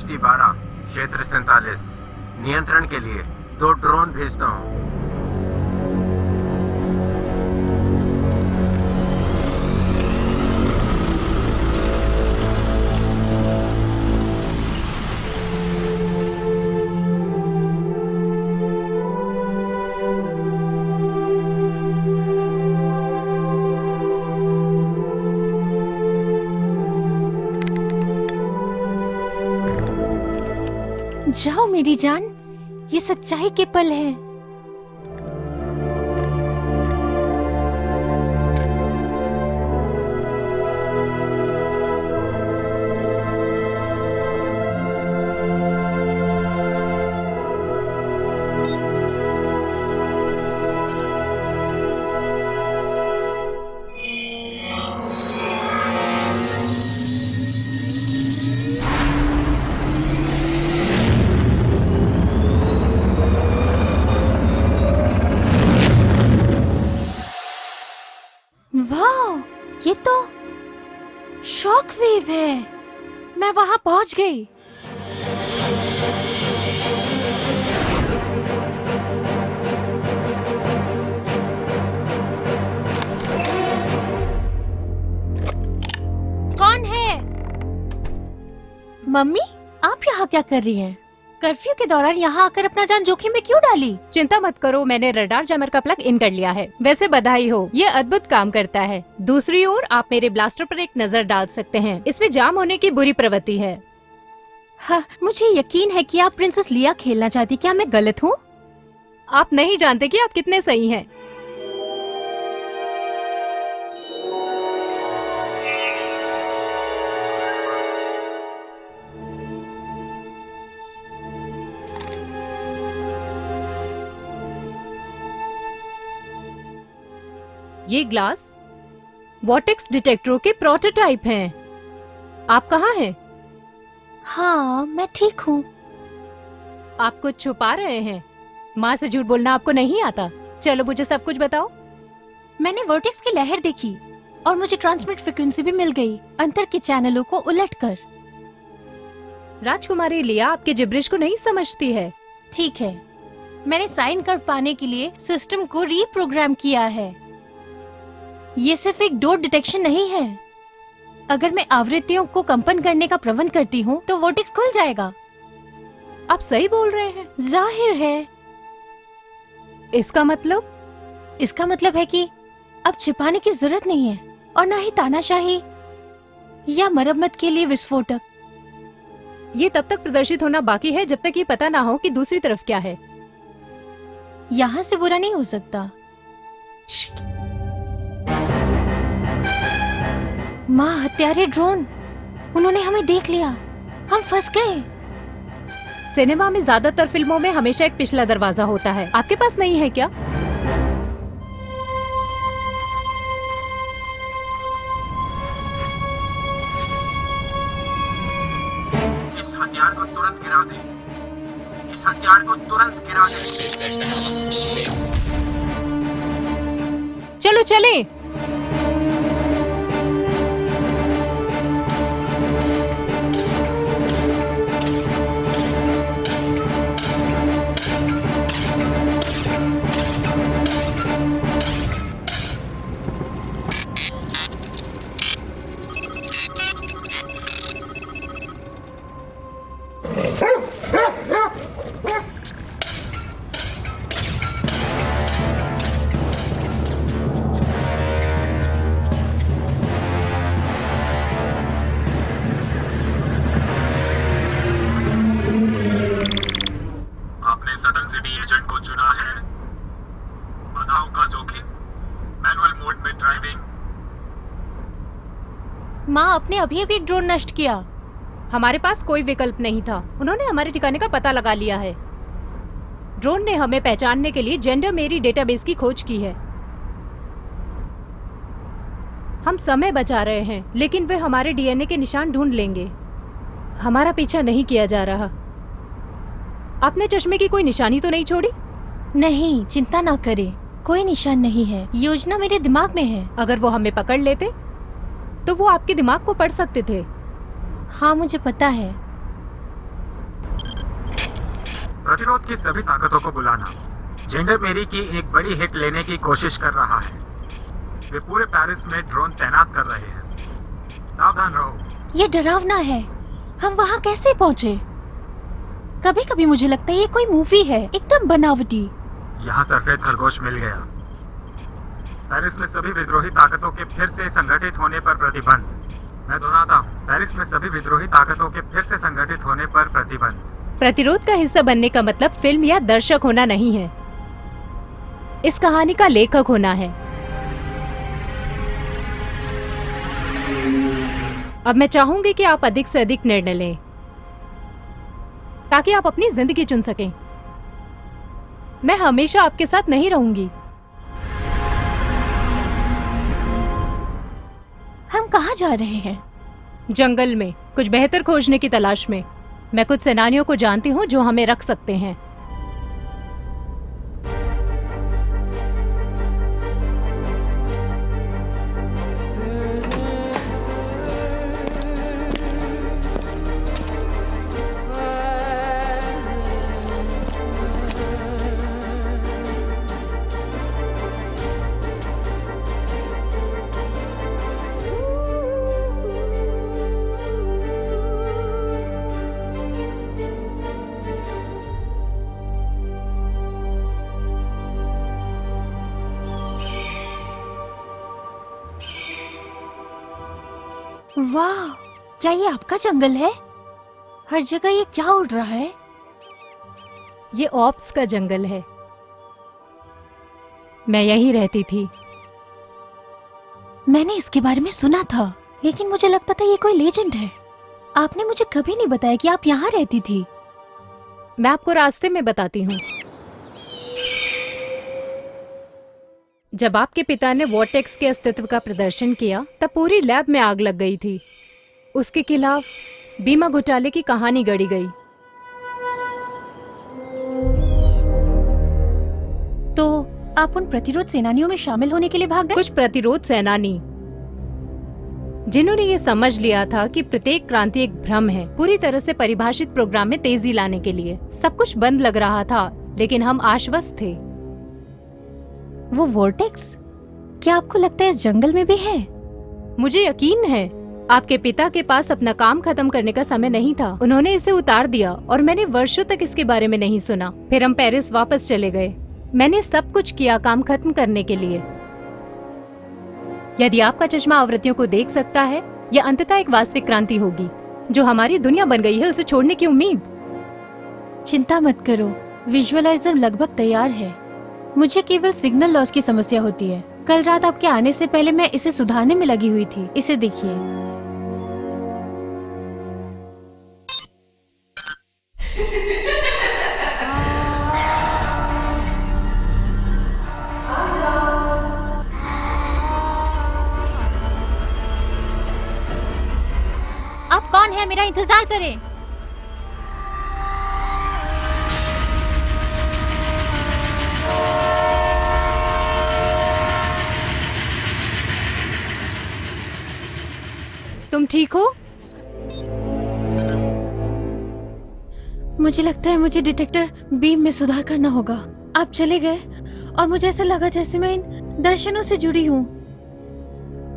ST-12 क्षेत्र 47 नियंत्रण के लिए 2 ड्रोन भेजता हूँ। जाओ मेरी जान, ये सच्चाई के पल हैं। वाह, ये तो शॉक वेव है। मैं वहां पहुंच गई। कौन है? मम्मी, आप यहाँ क्या कर रही हैं? कर्फ्यू के दौरान यहाँ आकर अपना जान जोखिम में क्यों डाली? चिंता मत करो, मैंने रडार जैमर का प्लग इन कर लिया है। वैसे बधाई हो, ये अद्भुत काम करता है। दूसरी ओर आप मेरे ब्लास्टर पर एक नजर डाल सकते हैं। इसमें जाम होने की बुरी प्रवृत्ति है। हाँ, मुझे यकीन है कि आप प्रिंसेस लिया खेलना चाहती। क्या मैं गलत हूँ? आप नहीं जानते कि आप कितने सही हैं। ये ग्लास वॉटेक्स डिटेक्टरों के प्रोटोटाइप हैं। आप कहाँ हैं? हाँ, मैं ठीक हूँ। आप कुछ छुपा रहे हैं। माँ से झूठ बोलना आपको नहीं आता। चलो मुझे सब कुछ बताओ। मैंने वोर्टेक्स की लहर देखी और मुझे ट्रांसमिट फ्रीक्वेंसी भी मिल गई, अंतर के चैनलों को उलटकर। राजकुमारी लिया आपके जिब्रिश को नहीं समझती है। ठीक है, मैंने साइन कर पाने के लिए सिस्टम को रीप्रोग्राम किया है। ये सिर्फ एक डोर डिटेक्शन नहीं है। अगर मैं आवृत्तियों को कंपन करने का प्रबंध करती हूँ तो वोर्टेक्स खुल जाएगा। आप सही बोल रहे हैं। जाहिर है। इसका मतलब? इसका मतलब है कि अब छिपाने की जरूरत नहीं है और ना ही तानाशाही या मरम्मत के लिए विस्फोटक। ये तब तक प्रदर्शित होना बाकी है जब तक ये पता ना हो कि दूसरी तरफ क्या है। यहाँ से बुरा नहीं हो सकता। माँ, हत्यारे ड्रोन, उन्होंने हमें देख लिया। हम फंस गए। सिनेमा में ज्यादातर फिल्मों में हमेशा एक पिछला दरवाजा होता है। आपके पास नहीं है क्या? इस हथियार को तुरंत गिरा दे। इस हथियार को तुरंत गिरा दे। चलो चलें। माँ, आपने अभी अभी एक ड्रोन नष्ट किया। हमारे पास कोई विकल्प नहीं था। उन्होंने हमारे ठिकाने का पता लगा लिया है। ड्रोन ने हमें पहचानने के लिए जेंडर मेरी डेटाबेस की खोज की है। हम समय बचा रहे हैं, लेकिन वे हमारे डीएनए के निशान ढूंढ लेंगे। हमारा पीछा नहीं किया जा रहा। आपने चश्मे की कोई निशानी तो नहीं छोड़ी? नहीं, चिंता ना करें, कोई निशान नहीं है। योजना मेरे दिमाग में है। अगर वो हमें पकड़ लेते तो वो आपके दिमाग को पढ़ सकते थे। हाँ, मुझे पता है। प्रतिरोध की सभी ताकतों को बुलाना। जेंडर मेरी की एक बड़ी हिट लेने की कोशिश कर रहा है। वे पूरे पेरिस में ड्रोन तैनात कर रहे हैं। सावधान रहो। ये डरावना है। हम वहाँ कैसे पहुँचे? कभी कभी मुझे लगता है ये कोई मूवी है, एकदम बनावटी। यहाँ सफेद खरगोश मिल गया। पेरिस में सभी विद्रोही ताकतों के फिर से संगठित होने पर प्रतिबंध। मैं दोहराता हूँ, पेरिस में सभी विद्रोही ताकतों के फिर से संगठित होने पर प्रतिबंध। प्रतिरोध का हिस्सा बनने का मतलब फिल्म या दर्शक होना नहीं है, इस कहानी का लेखक होना है। अब मैं चाहूंगी कि आप अधिक से अधिक निर्णय लें ताकि आप अपनी जिंदगी चुन सकें। मैं हमेशा आपके साथ नहीं रहूंगी। हम कहाँ जा रहे हैं? जंगल में कुछ बेहतर खोजने की तलाश में। मैं कुछ सेनानियों को जानती हूँ जो हमें रख सकते हैं। वाह, क्या ये आपका जंगल है? हर जगह ये क्या उड़ रहा है? ये ऑप्स का जंगल है। मैं यहीं रहती थी। मैंने इसके बारे में सुना था, लेकिन मुझे लगता था ये कोई लेजेंड है। आपने मुझे कभी नहीं बताया कि आप यहाँ रहती थी। मैं आपको रास्ते में बताती हूँ। जब आपके पिता ने वॉर्टेक्स के अस्तित्व का प्रदर्शन किया तब पूरी लैब में आग लग गई थी। उसके खिलाफ बीमा घोटाले की कहानी गढ़ी गई। तो आप उन प्रतिरोध सेनानियों में शामिल होने के लिए भाग गए? कुछ प्रतिरोध सेनानी जिन्होंने ये समझ लिया था कि प्रत्येक क्रांति एक भ्रम है, पूरी तरह से परिभाषित प्रोग्राम में तेजी लाने के लिए। सब कुछ बंद लग रहा था, लेकिन हम आश्वस्त थे। वो वोर्टेक्स, क्या आपको लगता है इस जंगल में भी है? मुझे यकीन है। आपके पिता के पास अपना काम खत्म करने का समय नहीं था। उन्होंने इसे उतार दिया और मैंने वर्षों तक इसके बारे में नहीं सुना। फिर हम पेरिस वापस चले गए। मैंने सब कुछ किया काम खत्म करने के लिए। यदि आपका चश्मा आवृत्तियों को देख सकता है, यह अंततः एक वास्तविक क्रांति होगी। जो हमारी दुनिया बन गई है उसे छोड़ने की उम्मीद। चिंता मत करो, विजुअलाइजर लगभग तैयार है। मुझे केवल सिग्नल लॉस की समस्या होती है। कल रात आपके आने से पहले मैं इसे सुधारने में लगी हुई थी। इसे देखिए। आप कौन है? मेरा इंतजार करें। तुम ठीक हो? मुझे लगता है मुझे डिटेक्टर बीम में सुधार करना होगा। आप चले गए और मुझे ऐसा लगा जैसे मैं इन दर्शनों से जुड़ी हूँ।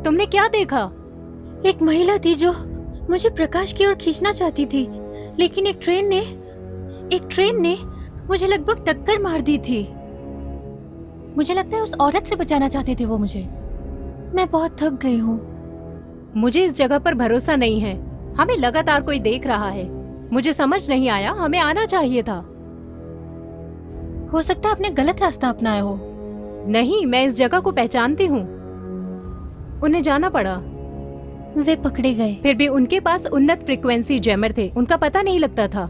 तुमने क्या देखा? एक महिला थी जो मुझे प्रकाश की ओर खींचना चाहती थी, लेकिन एक ट्रेन ने मुझे लगभग टक्कर मार दी थी। मुझे लगता है उस औरत से बचाना चाहते थे वो मुझे। मैं बहुत थक गई हूँ। मुझे इस जगह पर भरोसा नहीं है। हमें लगातार कोई देख रहा है। मुझे समझ नहीं आया, हमें आना चाहिए था। हो सकता है आपने गलत रास्ता अपनाया हो। नहीं, मैं इस जगह को पहचानती हूँ। उन्हें जाना पड़ा। वे पकड़े गए। फिर भी उनके पास उन्नत फ्रीक्वेंसी जैमर थे। उनका पता नहीं लगता था।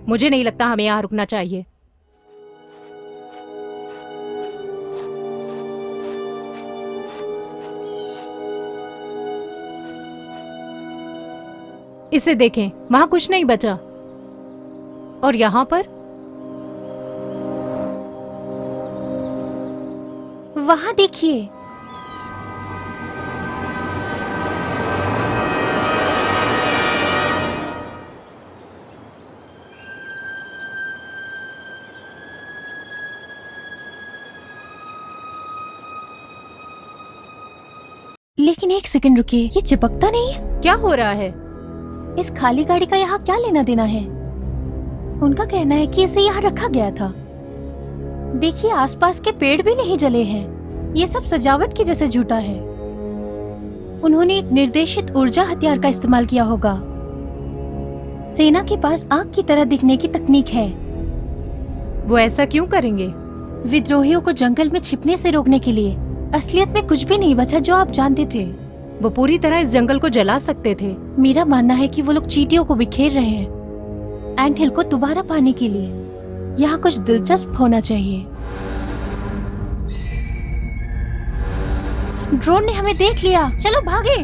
मुझे नहीं लगता हमें यहाँ रुकना चाहिए। इसे देखें, वहां कुछ नहीं बचा। और यहाँ पर वहां देखिए। लेकिन एक सेकंड रुकिए, ये चिपकता नहीं है। क्या हो रहा है? इस खाली गाड़ी का यहाँ क्या लेना देना है? उनका कहना है कि इसे यहाँ रखा गया था। देखिए, आसपास के पेड़ भी नहीं जले हैं। ये सब सजावट की जैसे झूठा है। उन्होंने एक निर्देशित ऊर्जा हथियार का इस्तेमाल किया होगा। सेना के पास आग की तरह दिखने की तकनीक है। वो ऐसा क्यों करेंगे? विद्रोहियों को जंगल में छिपने से रोकने के लिए। असलियत में कुछ भी नहीं बचा जो आप जानते थे। वो पूरी तरह इस जंगल को जला सकते थे। मेरा मानना है कि वो लोग चींटियों को बिखेर रहे हैं एंट हिल को दोबारा पाने के लिए। यहाँ कुछ दिलचस्प होना चाहिए। ड्रोन ने हमें देख लिया, चलो भागे।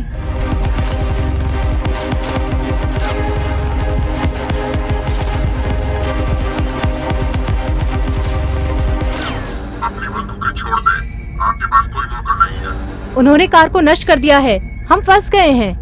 अपनी बंदूकें छोड़ दे, आपके पास कोई मौका नहीं है। उन्होंने कार को नष्ट कर दिया है, हम फंस गए हैं।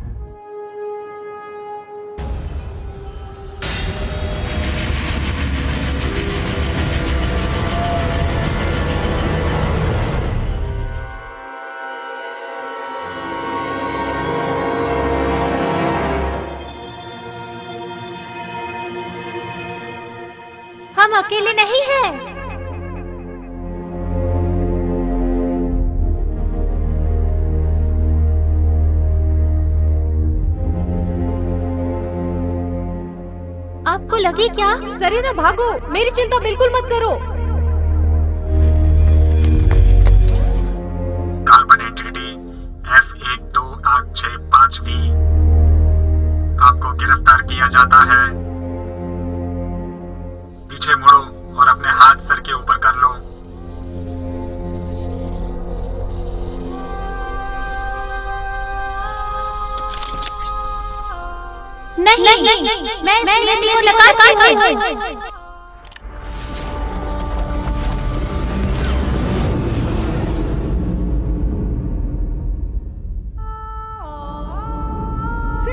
हम अकेले नहीं हैं। आपको लगे क्या? सरीना भागो, मेरी चिंता बिल्कुल मत करो। कार्बन एंटिटी F12865V, आपको गिरफ्तार किया जाता है। पीछे मुड़ो और अपने हाथ सर के ऊपर कर लो। नहीं, मैं इस नीति को नकारती हूँ।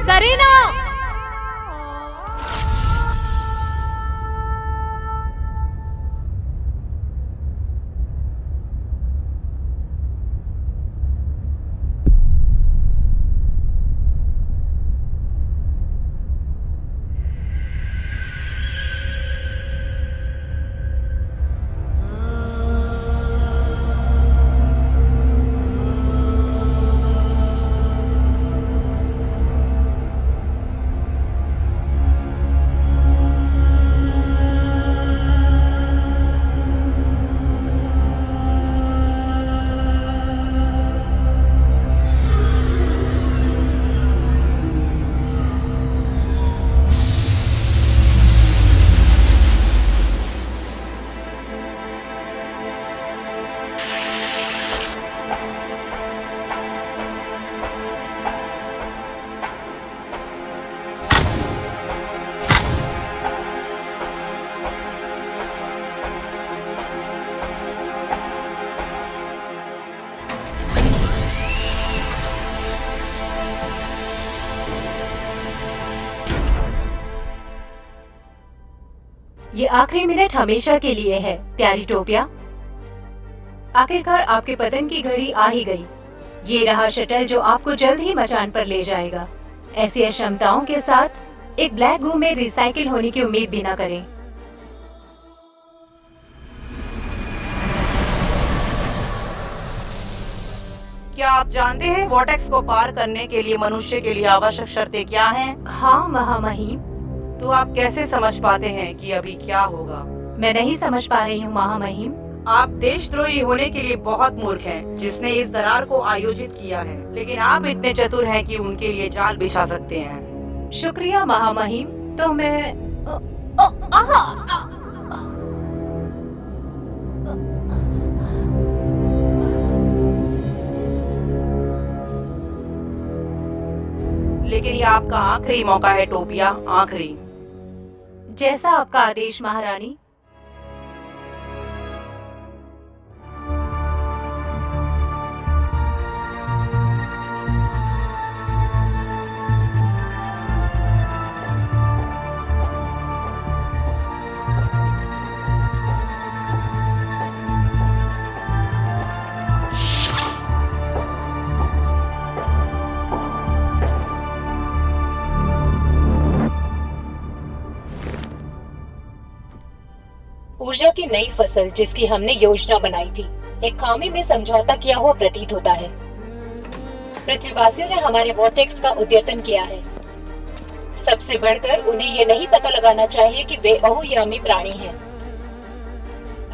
सरीना! ये आखिरी मिनट हमेशा के लिए है, प्यारी टोपिया। आखिरकार आपके पतन की घड़ी आ ही गई। ये रहा शटल जो आपको जल्द ही मचान पर ले जाएगा। ऐसी अक्षमताओं के साथ एक ब्लैक गू में रिसाइकिल होने की उम्मीद भी न करें। क्या आप जानते हैं वॉटेक्स को पार करने के लिए मनुष्य के लिए आवश्यक शर्तें क्या हैं? हाँ महामहिम। तो आप कैसे समझ पाते हैं कि अभी क्या होगा? मैं नहीं समझ पा रही हूँ महामहिम। आप देशद्रोही होने के लिए बहुत मूर्ख हैं, जिसने इस दरार को आयोजित किया है। लेकिन आप इतने चतुर हैं कि उनके लिए जाल बिछा सकते हैं। शुक्रिया महामहिम। तो मैं लेकिन ये आपका आखिरी मौका है टोपिया, आखिरी। जैसा आपका आदेश महारानी। ऊर्जा की नई फसल जिसकी हमने योजना बनाई थी, एक खामी में समझौता किया हुआ प्रतीत होता है। पृथ्वीवासियों ने हमारे वॉर्टेक्स का उद्यतन किया है। सबसे बढ़कर उन्हें ये नहीं पता लगाना चाहिए कि वे बहुयामी प्राणी हैं।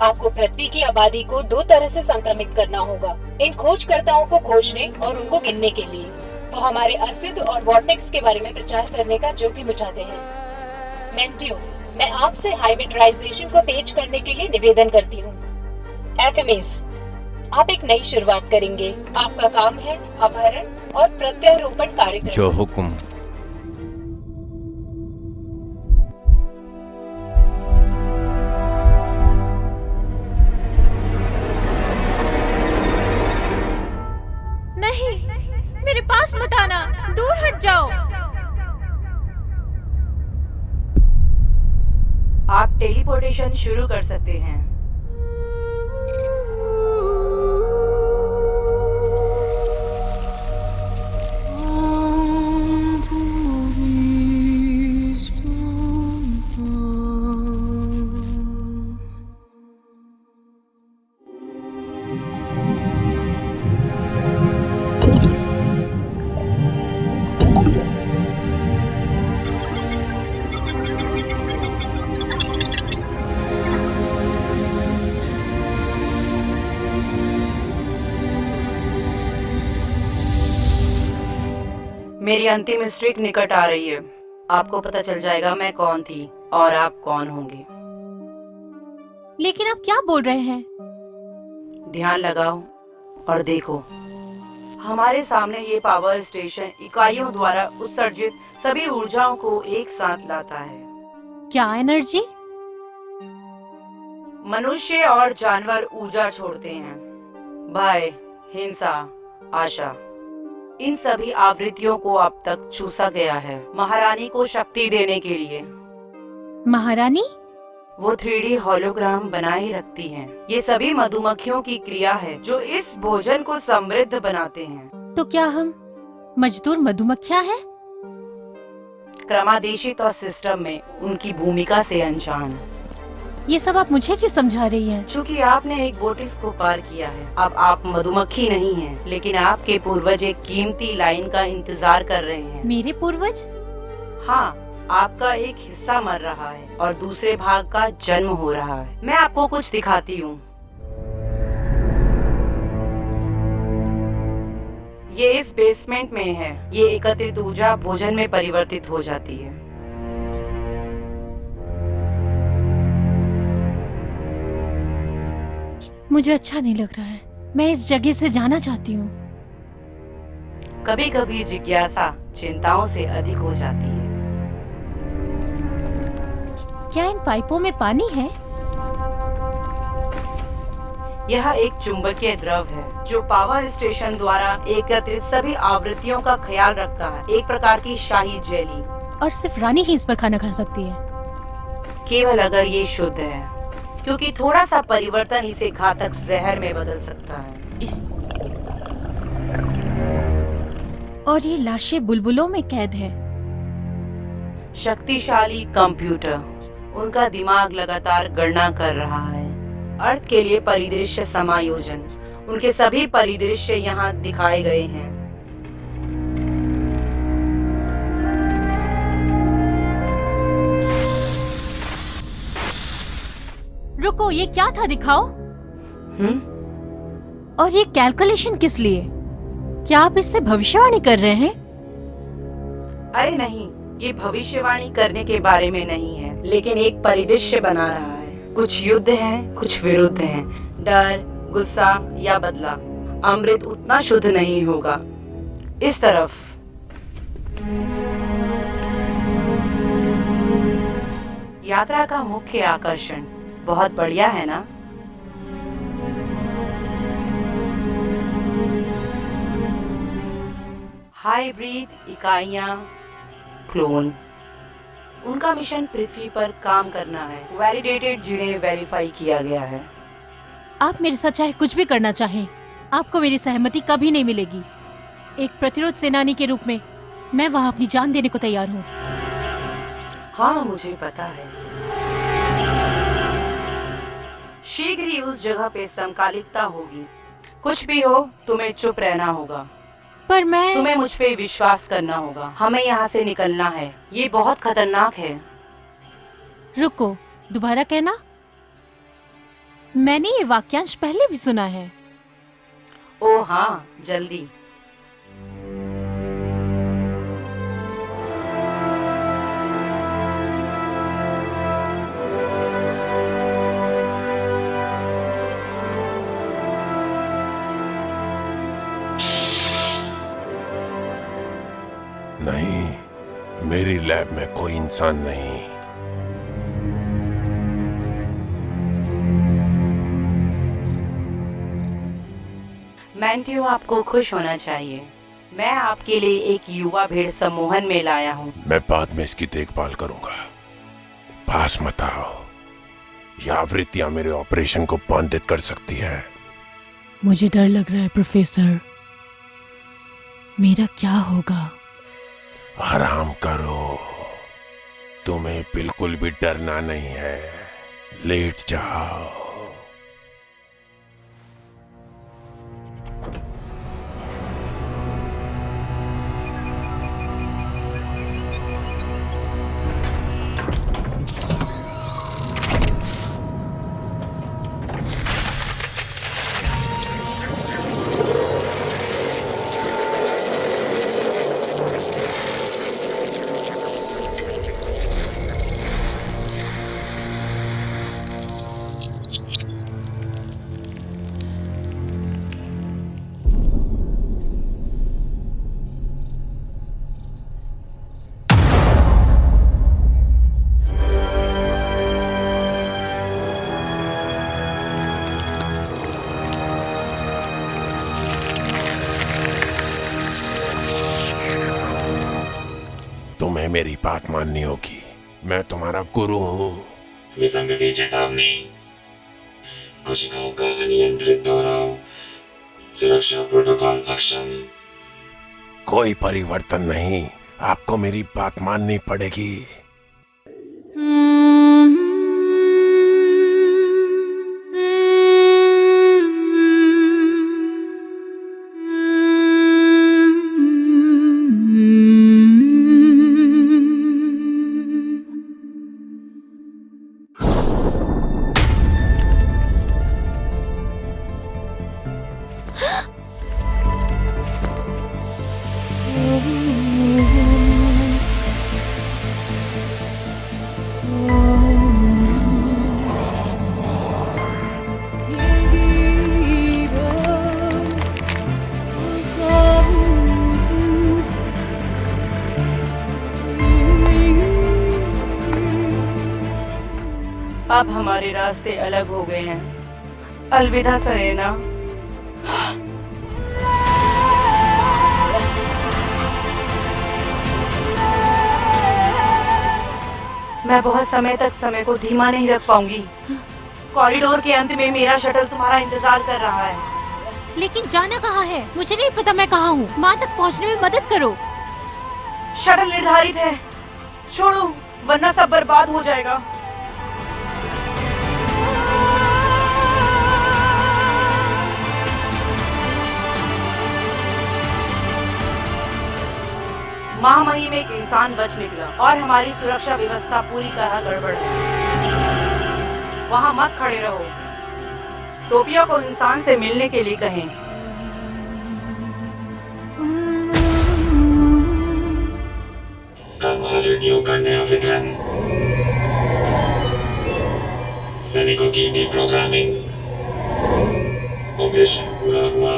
आपको पृथ्वी की आबादी को 2 तरह से संक्रमित करना होगा, इन खोजकर्ताओं को खोजने और उनको गिनने के लिए। तो हमारे अस्तित्व और वॉर्टेक्स के बारे में प्रचार करने का जोखिम उठाते हैं। मेंटियो, मैं आपसे हाइब्रिडाइजेशन को तेज करने के लिए निवेदन करती हूँ। एथेमिस, आप एक नई शुरुआत करेंगे। आपका काम है अपहरण और प्रत्यारोपण कार्य करना। जो हुक्म। नहीं, मेरे पास मत आना, दूर हट जाओ। आप टेलीपोर्टेशन शुरू कर सकते हैं। मेरी अंतिम स्ट्रिक निकट आ रही है। आपको पता चल जाएगा मैं कौन थी और आप कौन होंगे। लेकिन आप क्या बोल रहे हैं? ध्यान लगाओ और देखो। हमारे सामने ये पावर स्टेशन इकाइयों द्वारा उत्सर्जित सभी ऊर्जाओं को एक साथ लाता है। क्या एनर्जी? मनुष्य और जानवर ऊर्जा छोड़ते हैं। भय, हिंसा, आशा, इन सभी आवृत्तियों को अब तक चूसा गया है महारानी को शक्ति देने के लिए। महारानी? वो 3D होलोग्राम बनाए रखती हैं। ये सभी मधुमक्खियों की क्रिया है जो इस भोजन को समृद्ध बनाते हैं। तो क्या हम मजदूर मधुमक्खियां हैं? क्रमादेशित और सिस्टम में उनकी भूमिका से अनजान। ये सब आप मुझे क्यों समझा रही हैं? चूँकि आपने एक बोटिस को पार किया है, अब आप मधुमक्खी नहीं हैं, लेकिन आपके पूर्वज एक कीमती लाइन का इंतजार कर रहे हैं। मेरे पूर्वज? हाँ, आपका एक हिस्सा मर रहा है और दूसरे भाग का जन्म हो रहा है। मैं आपको कुछ दिखाती हूँ। ये इस बेसमेंट में है। ये एकत्रित ऊर्जा भोजन में परिवर्तित हो जाती है। मुझे अच्छा नहीं लग रहा है। मैं इस जगह से जाना चाहती हूँ। कभी कभी जिज्ञासा चिंताओं से अधिक हो जाती है। क्या इन पाइपों में पानी है? यह एक चुंबकीय द्रव है जो पावर स्टेशन द्वारा एकत्रित सभी आवृत्तियों का ख्याल रखता है। एक प्रकार की शाही जेली। और सिर्फ रानी ही इस पर खाना खा सकती है? केवल अगर ये शुद्ध है, क्योंकि थोड़ा सा परिवर्तन इसे घातक जहर में बदल सकता है। और ये लाशें बुलबुलों में कैद है। शक्तिशाली कंप्यूटर, उनका दिमाग लगातार गणना कर रहा है। अर्थ के लिए परिदृश्य समायोजन, उनके सभी परिदृश्य यहाँ दिखाए गए हैं। रुको, ये क्या था? दिखाओ। और ये कैलकुलेशन किस लिए? क्या आप इससे भविष्यवाणी कर रहे हैं? अरे नहीं, ये भविष्यवाणी करने के बारे में नहीं है, लेकिन एक परिदृश्य बना रहा है। कुछ युद्ध हैं, कुछ विरुद्ध हैं, डर, गुस्सा या बदला। अमृत उतना शुद्ध नहीं होगा। इस तरफ यात्रा का मुख्य आकर्षण। बहुत बढ़िया है ना? हाइब्रिड इकाइयां, क्लोन। उनका मिशन पृथ्वी पर काम करना है। वैलिडेटेड, जिन्हें वेरीफाई किया गया है। आप मेरे साथ चाहे कुछ भी करना चाहें, आपको मेरी सहमति कभी नहीं मिलेगी। एक प्रतिरोध सेनानी के रूप में मैं वहाँ अपनी जान देने को तैयार हूँ। हाँ, मुझे पता है। उस जगह पे समकालिकता होगी। कुछ भी हो, तुम्हें चुप रहना होगा। पर मैं तुम्हें मुझ पे विश्वास करना होगा। हमें यहाँ से निकलना है। ये बहुत खतरनाक है। रुको, दोबारा कहना। मैंने ये वाक्यांश पहले भी सुना है। ओ हाँ, जल्दी। नहीं, मेरी लैब में कोई इंसान नहीं। मैंटियो, आपको खुश होना चाहिए। मैं आपके लिए एक युवा भेड़ सम्मोहन में लाया हूँ। मैं बाद में इसकी देखभाल करूंगा। पास मत आओ। यह आवृत्तियां मेरे ऑपरेशन को बाधित कर सकती है। मुझे डर लग रहा है प्रोफेसर। मेरा क्या होगा? आराम करो। तुम्हें बिल्कुल भी डरना नहीं है। लेट जाओ। तुम्हें मेरी बात माननी होगी। मैं तुम्हारा गुरु हूँ। विसंगति चेतावनी, कोशिकाओं का अनियंत्रित दोहराव, सुरक्षा प्रोटोकॉल अक्षम। कोई परिवर्तन नहीं। आपको मेरी बात माननी पड़ेगी। अब हमारे रास्ते अलग हो गए हैं। अलविदा सरेना। मैं बहुत समय तक समय को धीमा नहीं रख पाऊंगी। कॉरिडोर के अंत में मेरा शटल तुम्हारा इंतजार कर रहा है। लेकिन जाना कहाँ है? मुझे नहीं पता मैं कहाँ हूँ। माँ तक पहुँचने में मदद करो। शटल निर्धारित है। छोड़ो, वरना सब बर्बाद हो जाएगा। महामहिम में एक इंसान बच निकला और हमारी सुरक्षा व्यवस्था पूरी तरह गड़बड़ है। वहाँ मत खड़े रहो। टोपिया को इंसान से मिलने के लिए कहें। कम आवृत्तियों का नया वितरण, सैनिकों की डीप्रोग्रामिंग, ऑपरेशन पूरा हुआ।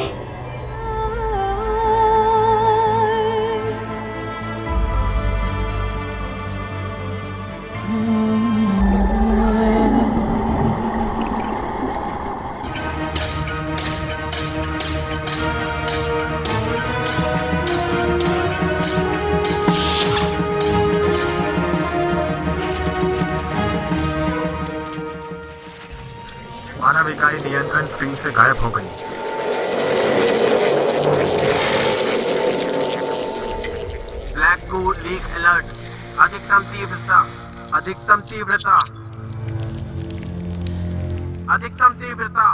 मानव इकाई नियंत्रण स्क्रीन से गायब हो गई। ब्लैक को लीक अलर्ट। अधिकतम तीव्रता। अधिकतम तीव्रता। अधिकतम तीव्रता।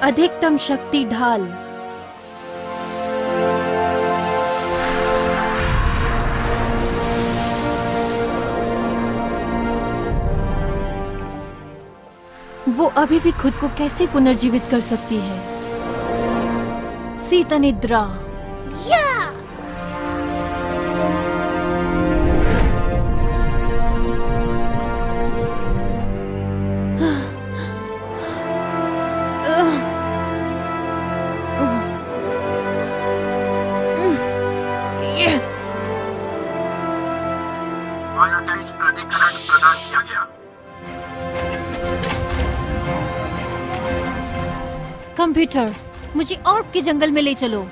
अधिकतम शक्ति ढाल। वो अभी भी खुद को कैसे पुनर्जीवित कर सकती है? सीता निद्रा। आयोटाइज प्रतिकरण प्रदान किया गया। कंप्यूटर, मुझे ऑर्ब के जंगल में ले चलो।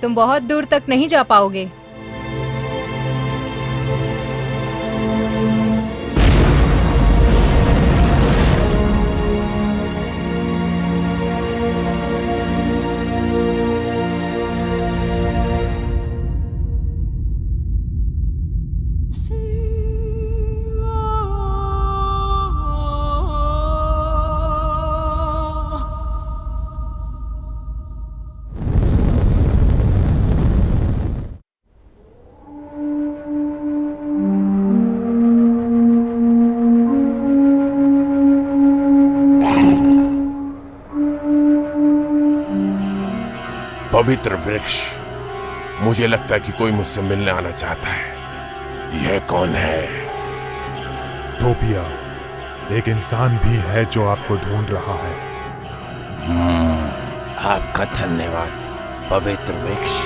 तुम बहुत दूर तक नहीं जा पाओगे। पवित्र वृक्ष, मुझे लगता है कि कोई मुझसे मिलने आना चाहता है। यह कौन है? टोपिया, एक इंसान भी है जो आपको ढूंढ रहा है। आपका धन्यवाद पवित्र वृक्ष।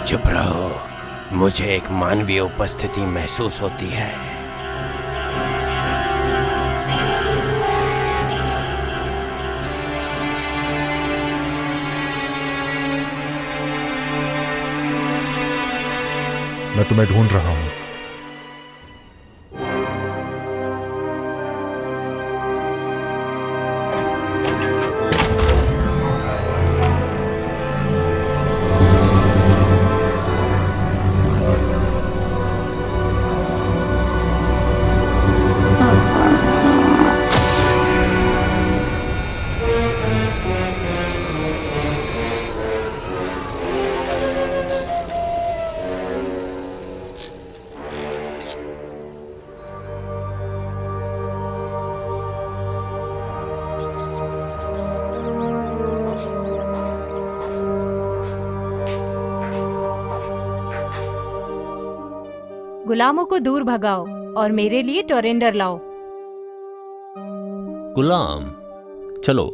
चुप रहो, मुझे एक मानवीय उपस्थिति महसूस होती है। मैं तुम्हें ढूंढ रहा हूं। गुलामों को दूर भगाओ और मेरे लिए टोरेंडर लाओ। गुलाम, चलो,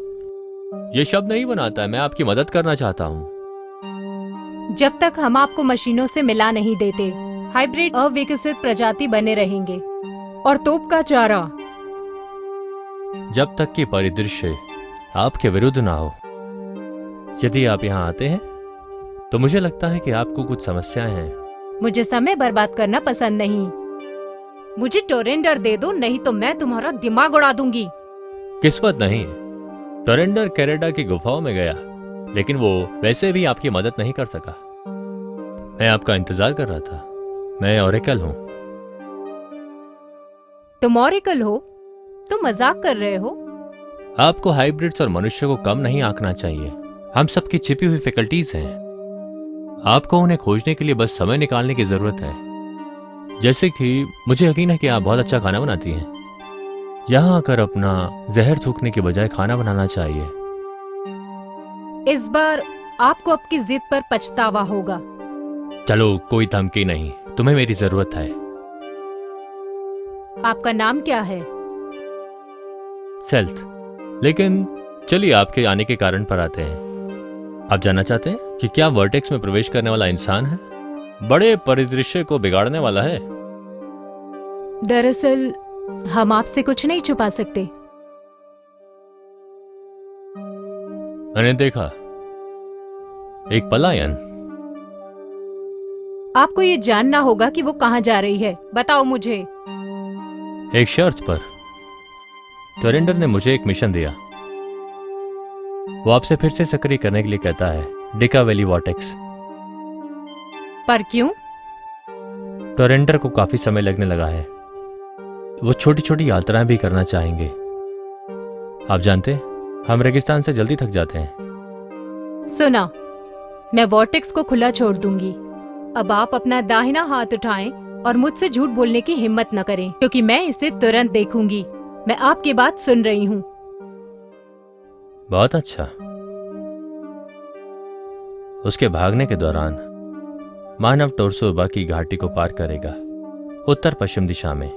ये शब्द नहीं बनाता है। मैं आपकी मदद करना चाहता हूँ। जब तक हम आपको मशीनों से मिला नहीं देते, हाइब्रिड अविकसित प्रजाति बने रहेंगे। और तोप का चारा। जब तक कि परिदृश्य आपके विरुद्ध ना हो। यदि आप यहाँ आते हैं तो मुझे लगता है कि आपको कुछ समस्याएं हैं। मुझे समय बर्बाद करना पसंद नहीं। मुझे टोरेंडर दे दो, नहीं तो मैं तुम्हारा दिमाग उड़ा दूंगी। किस्मत नहीं, टोरेंडर कैनेडा की गुफाओं में गया, लेकिन वो वैसे भी आपकी मदद नहीं कर सका। मैं आपका इंतजार कर रहा था। मैं ओरेकल हूँ। तुम ओरेकल हो? तुम मजाक कर रहे हो? आपको हाइब्रिड्स और मनुष्य को कम नहीं आंकना चाहिए। हम सबकी छिपी हुई फैकल्टीज हैं। आपको उन्हें खोजने के लिए बस समय निकालने की जरूरत है। जैसे कि मुझे यकीन है कि आप बहुत अच्छा खाना बनाती हैं। यहाँ आकर अपना जहर थूकने के बजाय खाना बनाना चाहिए। इस बार आपको आपकी जिद पर पछतावा होगा। चलो, कोई धमकी नहीं, तुम्हें मेरी जरूरत है। आपका नाम क्या है? सेल्थ। लेकिन चलिए आपके आने के कारण पर आते हैं। आप जानना चाहते हैं कि क्या वर्टेक्स में प्रवेश करने वाला इंसान है बड़े परिदृश्य को बिगाड़ने वाला है? दरअसल हम आपसे कुछ नहीं छुपा सकते। मैंने देखा एक पलायन। आपको ये जानना होगा कि वो कहाँ जा रही है। बताओ मुझे। एक शर्त पर। टोरेंडर ने मुझे एक मिशन दिया। वो आपसे फिर से सक्रिय करने के लिए कहता है डिका वैली वॉर्टेक्स। पर क्यों? टोरेंडर को काफी समय लगने लगा है। वो छोटी छोटी यात्राएं भी करना चाहेंगे। आप जानते, हम रेगिस्तान से जल्दी थक जाते हैं। सुना, मैं वॉर्टेक्स को खुला छोड़ दूंगी। अब आप अपना दाहिना हाथ उठाएं और मुझसे झूठ बोलने की हिम्मत न करें, क्योंकि मैं इसे तुरंत देखूंगी। मैं आपकी बात सुन रही हूँ। बहुत अच्छा। उसके भागने के दौरान मानव टोरसोबा की घाटी को पार करेगा, उत्तर पश्चिम दिशा में।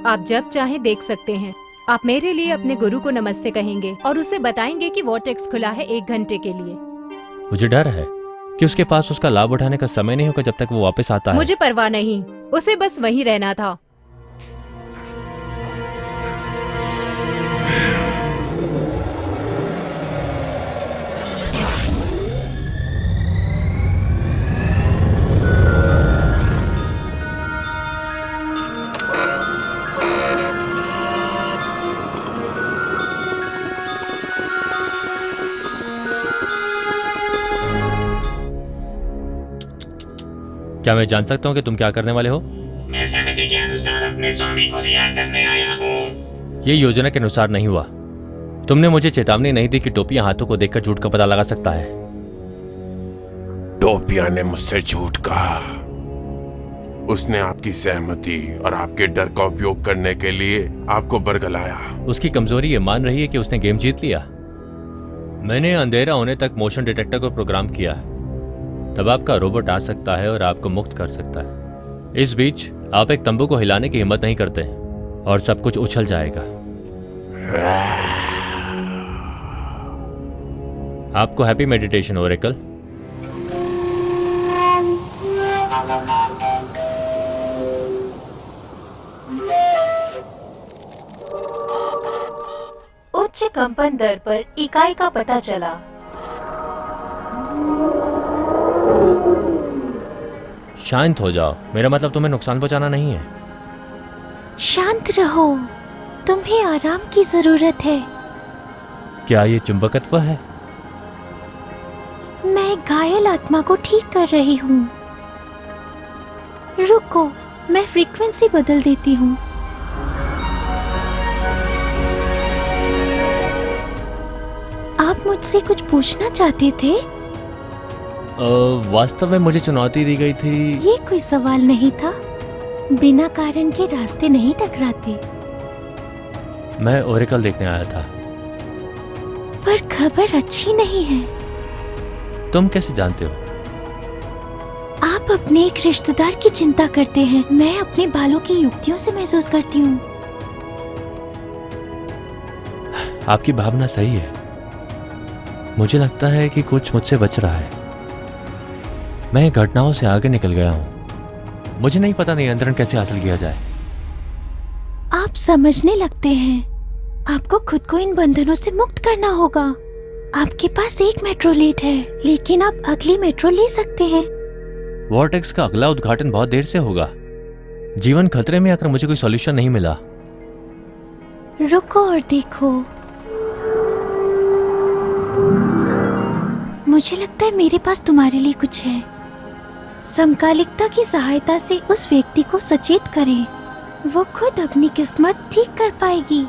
आप जब चाहे देख सकते हैं। आप मेरे लिए अपने गुरु को नमस्ते कहेंगे और उसे बताएंगे कि वॉर्टेक्स खुला है 1 घंटे के लिए। मुझे डर है कि उसके पास उसका लाभ उठाने का समय नहीं होगा जब तक वो वापस आता है। मुझे परवाह नहीं, उसे बस वहीं रहना था। क्या मैं जान सकता हूँ कि तुम क्या करने वाले हो? मैं सहमति के अनुसार अपने स्वामी को रिहा करने आया हूँ। ये योजना के अनुसार नहीं हुआ। तुमने मुझे चेतावनी नहीं दी कि टोपिया हाथों को देखकर झूठ का पता लगा सकता है। टोपिया ने मुझसे झूठ कहा। उसने आपकी सहमति और आपके डर का उपयोग करने के लिए आपको बरगलाया। उसकी कमजोरी ये मान रही है कि उसने गेम जीत लिया। मैंने अंधेरा होने तक मोशन डिटेक्टर को प्रोग्राम किया। तब आपका रोबोट आ सकता है और आपको मुक्त कर सकता है। इस बीच आप एक तंबू को हिलाने की हिम्मत नहीं करते और सब कुछ उछल जाएगा। आपको हैप्पी मेडिटेशन ओरेकल। उच्च कंपन दर पर इकाई का पता चला। शांत हो जाओ, मेरा मतलब तुम्हें नुकसान पहुंचाना नहीं है। शांत रहो, तुम्हें आराम की जरूरत है। क्या ये चुंबकत्व है? मैं घायल आत्मा को ठीक कर रही हूँ। रुको, मैं फ्रीक्वेंसी बदल देती हूँ। आप मुझसे कुछ पूछना चाहते थे? वास्तव में मुझे चुनौती दी गई थी। ये कोई सवाल नहीं था। बिना कारण के रास्ते नहीं टकराते। मैं ओरेकल देखने आया था। पर खबर अच्छी नहीं है। तुम कैसे जानते हो? आप अपने एक रिश्तेदार की चिंता करते हैं। मैं अपने बालों की युक्तियों से महसूस करती हूँ। आपकी भावना सही है। मुझे लगता है कि कुछ मुझसे बच रहा है। मैं घटनाओं से आगे निकल गया हूँ। मुझे नहीं पता नियंत्रण कैसे हासिल किया जाए। आप समझने लगते हैं। आपको खुद को इन बंधनों से मुक्त करना होगा। आपके पास एक मेट्रो लेट है, लेकिन आप अगली मेट्रो ले सकते हैं। वॉर्टेक्स का अगला उद्घाटन बहुत देर से होगा। जीवन खतरे में आकर मुझे कोई सॉल्यूशन नहीं मिला। रुको और देखो। मुझे लगता है मेरे पास तुम्हारे लिए कुछ है। समकालिकता की सहायता से उस व्यक्ति को सचेत करें। वो खुद अपनी किस्मत ठीक कर पाएगी।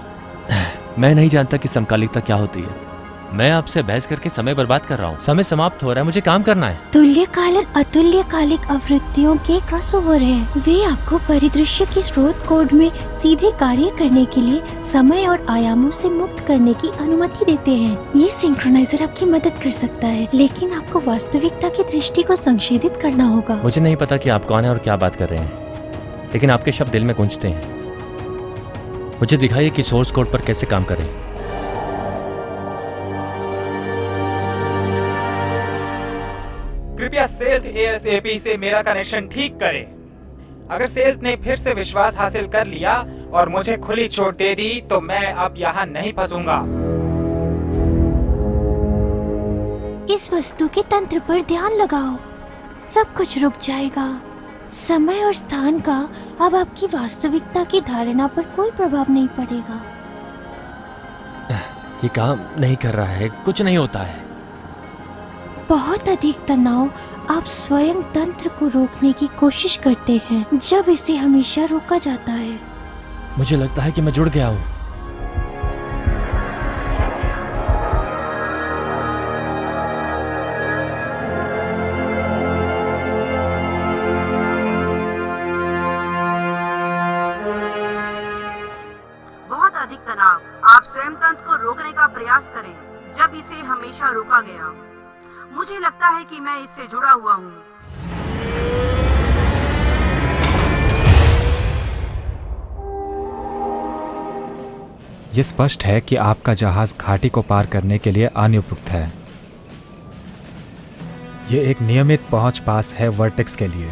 मैं नहीं जानता कि समकालिकता क्या होती है। मैं आपसे बहस करके समय बर्बाद कर रहा हूँ। समय समाप्त हो रहा है, मुझे काम करना है। तुल्यकालन अतुल्यकालिक आवृत्तियों के क्रॉसओवर है। वे आपको परिदृश्य के स्रोत कोड में सीधे कार्य करने के लिए समय और आयामों से मुक्त करने की अनुमति देते हैं। ये सिंक्रोनाइजर आपकी मदद कर सकता है, लेकिन आपको वास्तविकता की दृष्टि को संशोधित करना होगा। मुझे नहीं पता कि आप कौन है और क्या बात कर रहे हैं, लेकिन आपके शब्द दिल में गूंजते हैं। मुझे दिखाइए कि सोर्स कोड पर कैसे काम करें। कृपया सेल्थ एएसएपी से मेरा कनेक्शन ठीक करें। अगर सेल्थ ने फिर से विश्वास हासिल कर लिया और मुझे खुली छूट दे दी तो मैं अब यहाँ नहीं फंसूंगा। इस वस्तु के तंत्र पर ध्यान लगाओ, सब कुछ रुक जाएगा। समय और स्थान का अब आपकी वास्तविकता की धारणा पर कोई प्रभाव नहीं पड़ेगा। ये काम नहीं कर रहा है, कुछ नहीं होता है। बहुत अधिक तनाव आप स्वयं तंत्र को रोकने की कोशिश करते हैं जब इसे हमेशा रोका जाता है। मुझे लगता है कि मैं जुड़ गया हूँ। बहुत अधिक तनाव आप स्वयं तंत्र को रोकने का प्रयास करें जब इसे हमेशा रोका गया। मुझे लगता है कि मैं इससे जुड़ा हुआ हूँ। ये स्पष्ट है कि आपका जहाज घाटी को पार करने के लिए अनुपयुक्त है। ये एक नियमित पहुंच पास है वर्टेक्स के लिए।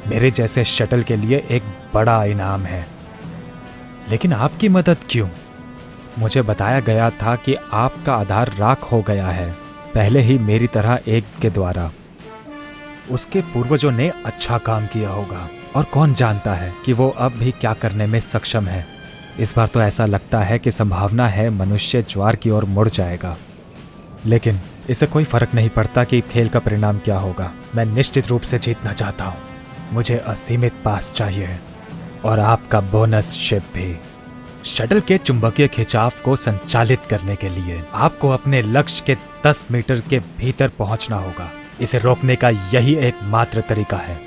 मेरे जैसे शटल के लिए एक बड़ा इनाम है। लेकिन आपकी मदद क्यों? मुझे बताया गया था कि आपका आधार राख हो गया है, पहले ही मेरी तरह एक के द्वारा। उसके पूर्वजों ने अच्छा काम किया होगा और कौन जानता है कि वो अब भी क्या करने में सक्षम है। इस बार तो ऐसा लगता है कि संभावना है मनुष्य ज्वार की ओर मुड़ जाएगा। लेकिन इससे कोई फर्क नहीं पड़ता कि खेल का परिणाम क्या होगा। मैं निश्चित रूप से जीतना चाहता हूँ। मुझे असीमित पास चाहिए और आपका बोनस शिप भी। शटल के चुंबकीय खिंचाव को संचालित करने के लिए आपको अपने लक्ष्य के 10 मीटर के भीतर पहुंचना होगा। इसे रोकने का यही एकमात्र तरीका है।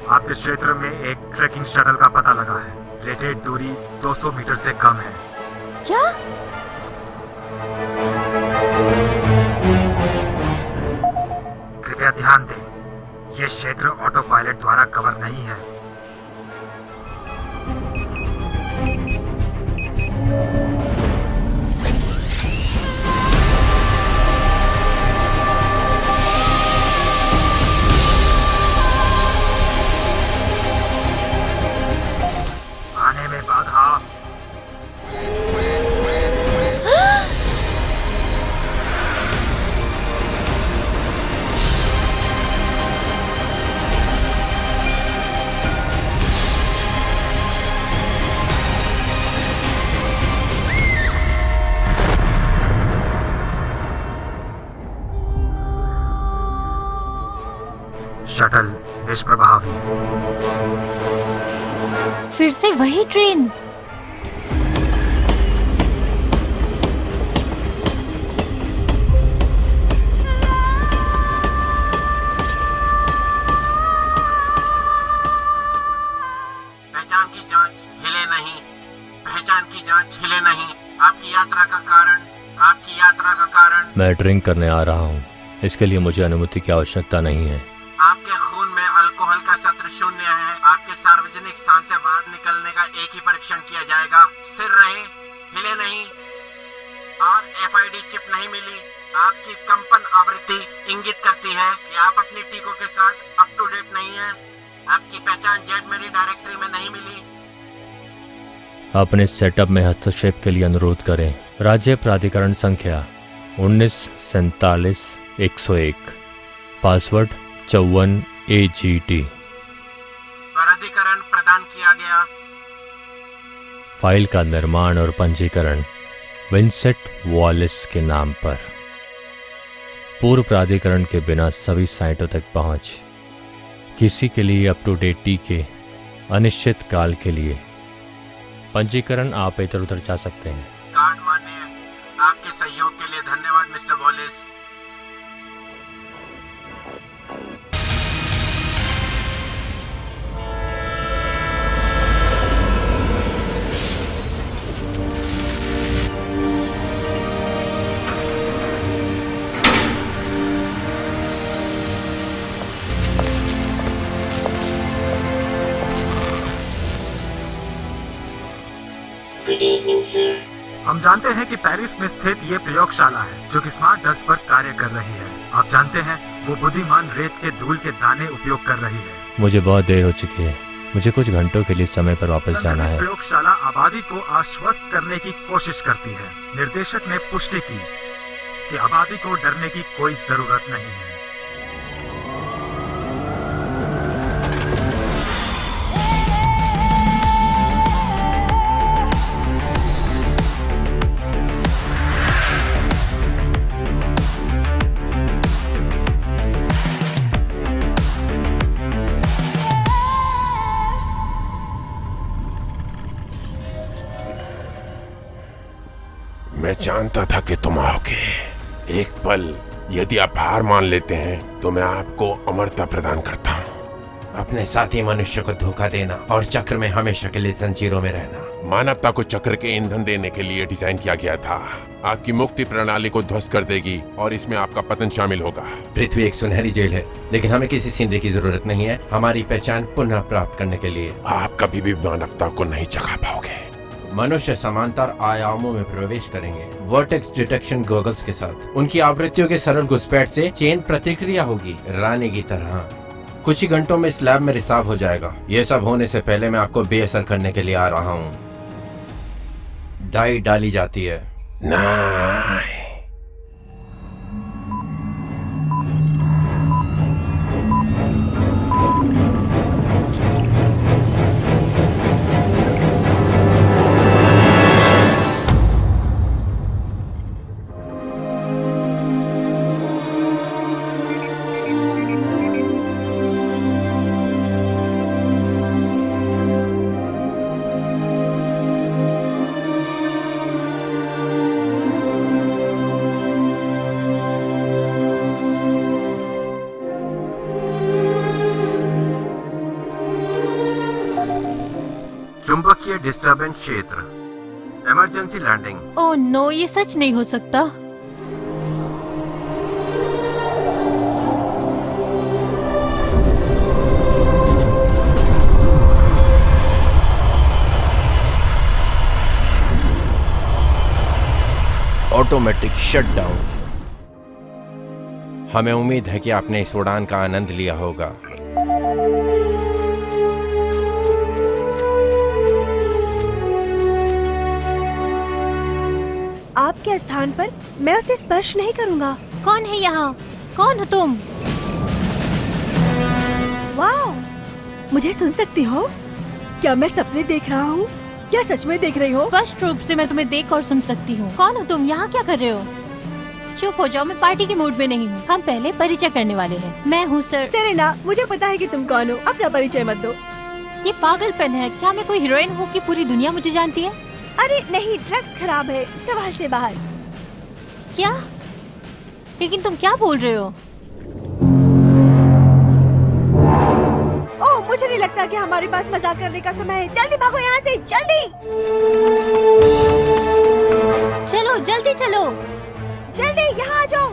आपके क्षेत्र में एक ट्रैकिंग शटल का पता लगा है। रेटेड दूरी 200 मीटर से कम है। क्या? कृपया ध्यान दें, यह क्षेत्र ऑटो पायलट द्वारा कवर नहीं है। आने में बाधा। शटल निष्प्रभावी। फिर से वही ट्रेन। पहचान की जांच हिले नहीं। पहचान की जांच हिले नहीं। आपकी यात्रा का कारण। आपकी यात्रा का कारण। मैं ड्रिंक करने आ रहा हूँ। इसके लिए मुझे अनुमति की आवश्यकता नहीं है। आपके खून में अल्कोहल का सत्र 0 है। आपके सार्वजनिक स्थान से बाहर निकलने का एक ही परीक्षण किया जाएगा। स्थिर रहे, हिले नहीं। RFID चिप नहीं मिली। आपकी कंपन आवृत्ति इंगित करती है कि आप अपनी टीकों के साथ अप टू डेट नहीं हैं। आपकी पहचान जेड मेरी डायरेक्टरी में नहीं मिली। अपने सेटअप में हस्तक्षेप के लिए अनुरोध करें। राज्य प्राधिकरण संख्या 1947-101। Password 54 AGT। प्राधिकरण प्रदान किया गया। फाइल का निर्माण और पंजीकरण विंसेंट वॉलिस के नाम पर। पूर्व प्राधिकरण के बिना सभी साइटों तक पहुंच। किसी के लिए अप टू डेट टीके अनिश्चित काल के लिए। पंजीकरण आप इधर उधर जा सकते हैं। कार्ड मान्य। आपके सहयोग के लिए धन्यवाद मिस्टर वॉलिस। sir. हम जानते हैं कि पेरिस में स्थित ये प्रयोगशाला है जो कि स्मार्ट डस्ट पर कार्य कर रही है। आप जानते हैं वो बुद्धिमान रेत के धूल के दाने उपयोग कर रही है। मुझे बहुत देर हो चुकी है, मुझे कुछ घंटों के लिए समय पर वापस जाना है। प्रयोगशाला आबादी को आश्वस्त करने की कोशिश करती है। निर्देशक ने पुष्टि की कि आबादी को डरने की कोई जरूरत नहीं है। मैं जानता था कि तुम आओगे। एक पल यदि आप हार मान लेते हैं तो मैं आपको अमरता प्रदान करता हूँ। अपने साथी मनुष्य को धोखा देना और चक्र में हमेशा के लिए जंजीरों में रहना। मानवता को चक्र के ईंधन देने के लिए डिजाइन किया गया था। आपकी मुक्ति प्रणाली को ध्वस्त कर देगी और इसमें आपका पतन शामिल होगा। पृथ्वी एक सुनहरी जेल है, लेकिन हमें किसी सीनरी की जरूरत नहीं है हमारी पहचान पुनः प्राप्त करने के लिए। आप कभी भी मानवता को नहीं जगा पाओगे। मनुष्य समांतर आयामों में प्रवेश करेंगे वर्टेक्स डिटेक्शन गॉगल्स के साथ। उनकी आवृत्तियों के सरल घुसपैठ से चेन प्रतिक्रिया होगी रानी की तरह। कुछ ही घंटों में इस लैब में रिसाव हो जाएगा। ये सब होने से पहले मैं आपको बेअसर करने के लिए आ रहा हूँ। डाई डाली जाती है। नहीं। चुंबकीय डिस्टर्बेंस क्षेत्र, इमरजेंसी लैंडिंग। ओह नो, ये सच नहीं हो सकता। Automatic shutdown. हमें उम्मीद है कि आपने इस उड़ान का आनंद लिया होगा। आपके स्थान पर मैं उसे स्पर्श नहीं करूंगा। कौन है यहाँ? कौन हो तुम? वाओ, मुझे सुन सकती हो? क्या मैं सपने देख रहा हूँ या सच में देख रही हो? स्पष्ट रूप से मैं तुम्हें देख और सुन सकती हूँ। कौन हो तुम? यहाँ क्या कर रहे हो? चुप हो जाओ, मैं पार्टी के मूड में नहीं हूँ। हम पहले परिचय करने वाले हैं। मैं हूँ सर सेरेना। मुझे पता है कि तुम कौन हो, अपना परिचय मत दो। ये पागलपन है। क्या मैं कोई हीरोइन हूँ कि पूरी दुनिया मुझे जानती है? अरे नहीं, ड्रग्स खराब है, सवाल से बाहर। क्या? लेकिन तुम क्या बोल रहे हो? ओह, मुझे नहीं लगता कि हमारे पास मजाक करने का समय है। जल्दी भागो यहाँ से, जल्दी। चलो जल्दी चलो। जल्दी यहाँ आ जाओ।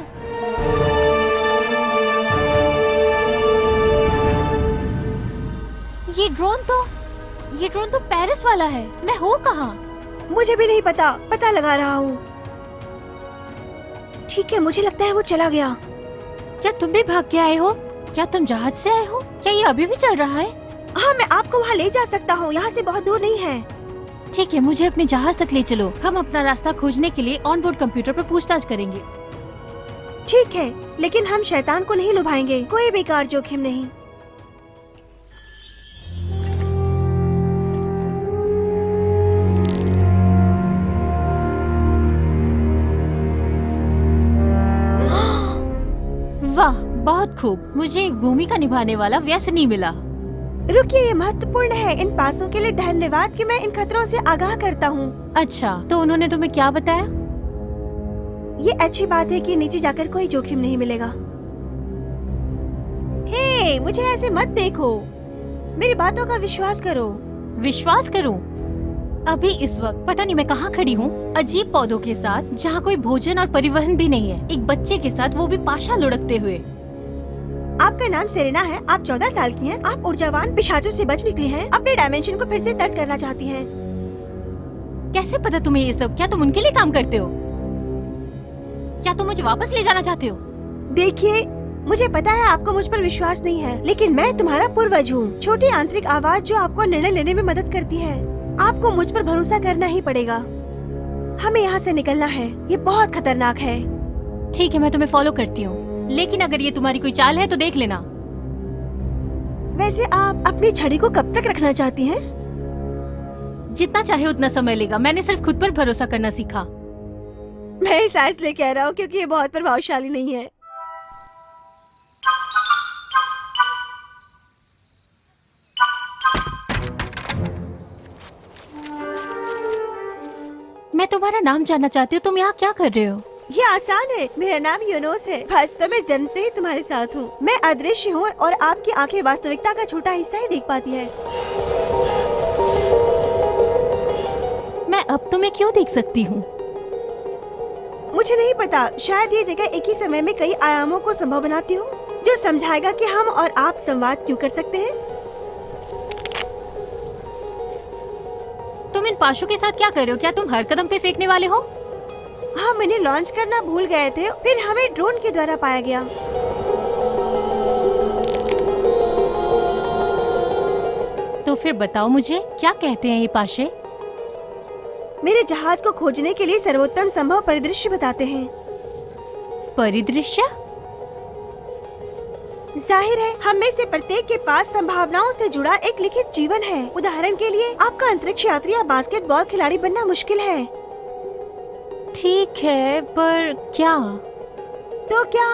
ये ड्रोन तो पेरिस वाला है। मैं हूँ कहाँ? मुझे भी नहीं पता, पता लगा रहा हूँ। ठीक है, मुझे लगता है वो चला गया। क्या तुम भी भाग के आए हो? क्या तुम जहाज से आए हो? क्या ये अभी भी चल रहा है? हाँ, मैं आपको वहाँ ले जा सकता हूँ, यहाँ से बहुत दूर नहीं है। ठीक है, मुझे अपने जहाज तक ले चलो। हम अपना रास्ता खोजने के लिए ऑन बोर्ड कंप्यूटर पर पूछताछ करेंगे। ठीक है, लेकिन हम शैतान को नहीं लुभाएंगे। कोई बेकार जोखिम नहीं। वाह, बहुत खूब। मुझे एक भूमिका निभाने वाला व्यसनी मिला। रुकिए, ये महत्वपूर्ण है। इन पासों के लिए धन्यवाद कि मैं इन खतरों से आगाह करता हूँ। अच्छा, तो उन्होंने तुम्हें क्या बताया? ये अच्छी बात है कि नीचे जाकर कोई जोखिम नहीं मिलेगा। हे, मुझे ऐसे मत देखो। मेरी बातों का विश्वास करो। विश्वास करूं? अभी इस वक्त पता नहीं मैं कहाँ खड़ी हूँ, अजीब पौधों के साथ, जहाँ कोई भोजन और परिवहन भी नहीं है। एक बच्चे के साथ, वो भी पाशा लुढ़कते हुए। आपका नाम सेरेना है, आप 14 साल की हैं, आप ऊर्जावान पिशाचों से बच निकली हैं, अपने डायमेंशन को फिर से दर्ज करना चाहती हैं। कैसे पता तुम्हें ये सब? क्या तुम उनके लिए काम करते हो? क्या तुम मुझे वापस ले जाना चाहते हो? देखिए, मुझे पता है आपको मुझ पर विश्वास नहीं है, लेकिन मैं तुम्हारा पूर्वज हूँ, छोटी आंतरिक आवाज जो आपको निर्णय लेने में मदद करती है। आपको मुझ पर भरोसा करना ही पड़ेगा। हमें यहाँ से निकलना है, ये बहुत खतरनाक है। ठीक है, मैं तुम्हें फॉलो करती हूँ, लेकिन अगर ये तुम्हारी कोई चाल है तो देख लेना। वैसे आप अपनी छड़ी को कब तक रखना चाहती हैं? जितना चाहे उतना समय लेगा। मैंने सिर्फ खुद पर भरोसा करना सीखा। मैं इस इसलिए कह रहा हूँ क्योंकि ये बहुत प्रभावशाली नहीं है। मैं तुम्हारा नाम जानना चाहती हूँ। तुम यहाँ क्या कर रहे हो? ये आसान है, मेरा नाम यूनोस है। वास्तव में जन्म से ही तुम्हारे साथ हूँ। मैं अदृश्य हूँ और आपकी आंखें वास्तविकता का छोटा हिस्सा ही देख पाती है। मैं अब तुम्हें क्यों देख सकती हूँ? मुझे नहीं पता, शायद ये जगह एक ही समय में कई आयामों को संभव बनाती हो, जो समझाएगा कि हम और आप संवाद क्यों कर सकते हैं। तुम इन पाशों के साथ क्या कर रहे हो? क्या तुम हर कदम पे फेंकने वाले हो? हाँ, मैंने लॉन्च करना भूल गए थे, फिर हमें ड्रोन के द्वारा पाया गया। तो फिर बताओ मुझे, क्या कहते हैं ये पाशे? मेरे जहाज को खोजने के लिए सर्वोत्तम संभव परिदृश्य बताते हैं। परिदृश्य? जाहिर है, हम में से प्रत्येक के पास संभावनाओं से जुड़ा एक लिखित जीवन है। उदाहरण के लिए, आपका अंतरिक्ष यात्री या बास्केटबॉल खिलाड़ी बनना मुश्किल है। ठीक है, पर क्या? तो क्या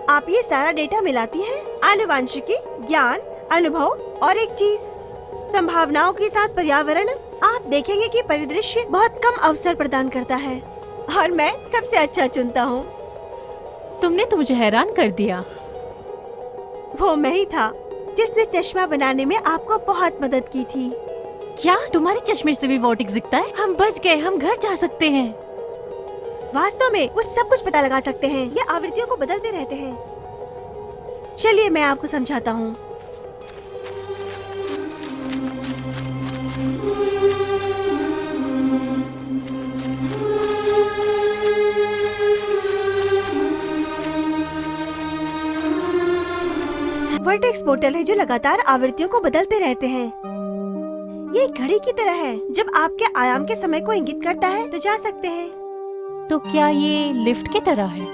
आप ये सारा डेटा मिलाती हैं? आनुवंशिकी, ज्ञान, अनुभव और एक चीज, संभावनाओं के साथ पर्यावरण। आप देखेंगे कि परिदृश्य बहुत कम अवसर प्रदान करता है और मैं सबसे अच्छा चुनता हूँ। तुमने तो मुझे हैरान कर दिया। वो मैं ही था जिसने चश्मा बनाने में आपको बहुत मदद की थी। क्या तुम्हारे चश्मे से भी वोर्टेक्स दिखता है? हम बच गए, हम घर जा सकते हैं। वास्तव में वो सब कुछ पता लगा सकते हैं। ये आवृत्तियों को बदलते रहते हैं। चलिए मैं आपको समझाता हूँ। वर्टेक्स पोर्टल है जो लगातार आवृत्तियों को बदलते रहते हैं। ये एक घड़ी की तरह है, जब आपके आयाम के समय को इंगित करता है तो जा सकते हैं। तो क्या ये लिफ्ट की तरह है?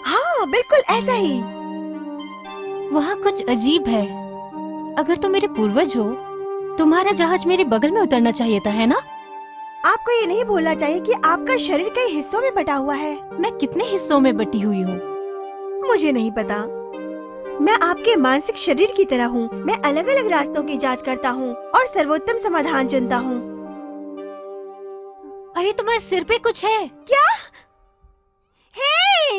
हाँ, बिल्कुल ऐसा ही। वहाँ कुछ अजीब है। अगर तुम मेरे पूर्वज हो, तुम्हारा जहाज मेरे बगल में उतरना चाहिए था, है ना? आपको ये नहीं भूलना चाहिए कि आपका शरीर कई हिस्सों में बटा हुआ है। मैं कितने हिस्सों में बटी हुई हूँ? मुझे नहीं पता। मैं आपके मानसिक शरीर की तरह हूँ। मैं अलग अलग रास्तों की जांच करता हूँ और सर्वोत्तम समाधान चुनता हूँ। अरे तुम्हारे सिर पे कुछ है क्या? हे!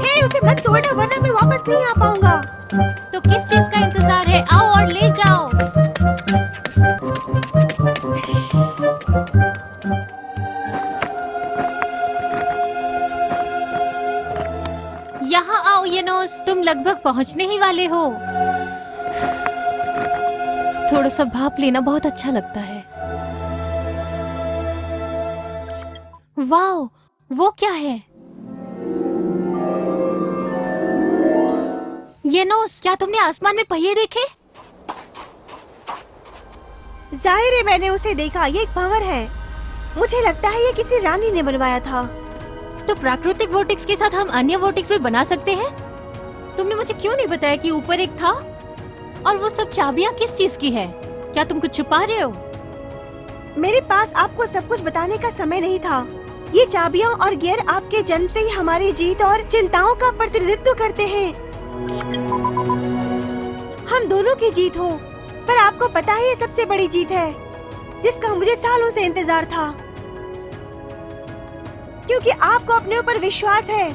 हे, उसे मत तोड़ना वरना मैं वापस नहीं आ पाऊंगा। तो किस चीज का इंतजार है? आओ और ले जाओ। यहाँ आओ यूनोस, तुम लगभग पहुँचने ही वाले हो। थोड़ा सा भाप लेना बहुत अच्छा लगता है। वाओ, वो क्या है? यूनोस, क्या तुमने आसमान में पहिए देखे? जाहिर है मैंने उसे देखा। ये एक भंवर है। मुझे लगता है ये किसी रानी ने बनवाया था। तो प्राकृतिक वोर्टेक्स के साथ हम अन्य वोर्टेक्स भी बना सकते हैं? तुमने मुझे क्यों नहीं बताया कि ऊपर एक था? और वो सब चाबियां किस चीज की है? क्या तुम कुछ छुपा रहे हो? मेरे पास आपको सब कुछ बताने का समय नहीं था। ये चाबियां और गियर आपके जन्म से ही हमारी जीत और चिंताओं का प्रतिनिधित्व करते हैं। हम दोनों की जीत हो, पर आपको पता है ये सबसे बड़ी जीत है जिसका मुझे सालों से इंतजार था, क्योंकि आपको अपने ऊपर विश्वास है।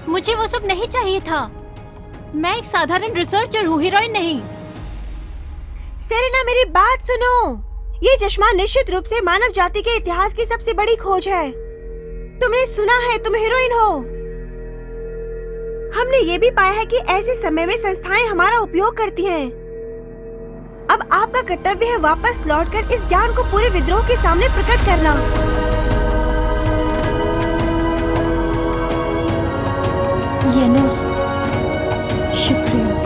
मुझे वो सब नहीं चाहिए था। मैं एक साधारण रिसर्चर हूँ, हीरोइन नहीं। सेरेना, मेरी बात सुनो। ये चश्मा निश्चित रूप से मानव जाति के इतिहास की सबसे बड़ी खोज है। तुमने सुना है, तुम हीरोइन हो। हमने ये भी पाया है कि ऐसे समय में संस्थाएं हमारा उपयोग करती हैं। अब आपका कर्तव्य है वापस लौटकर इस ज्ञान को पूरे विद्रोह के सामने प्रकट करना। येनोस, शुक्रिया।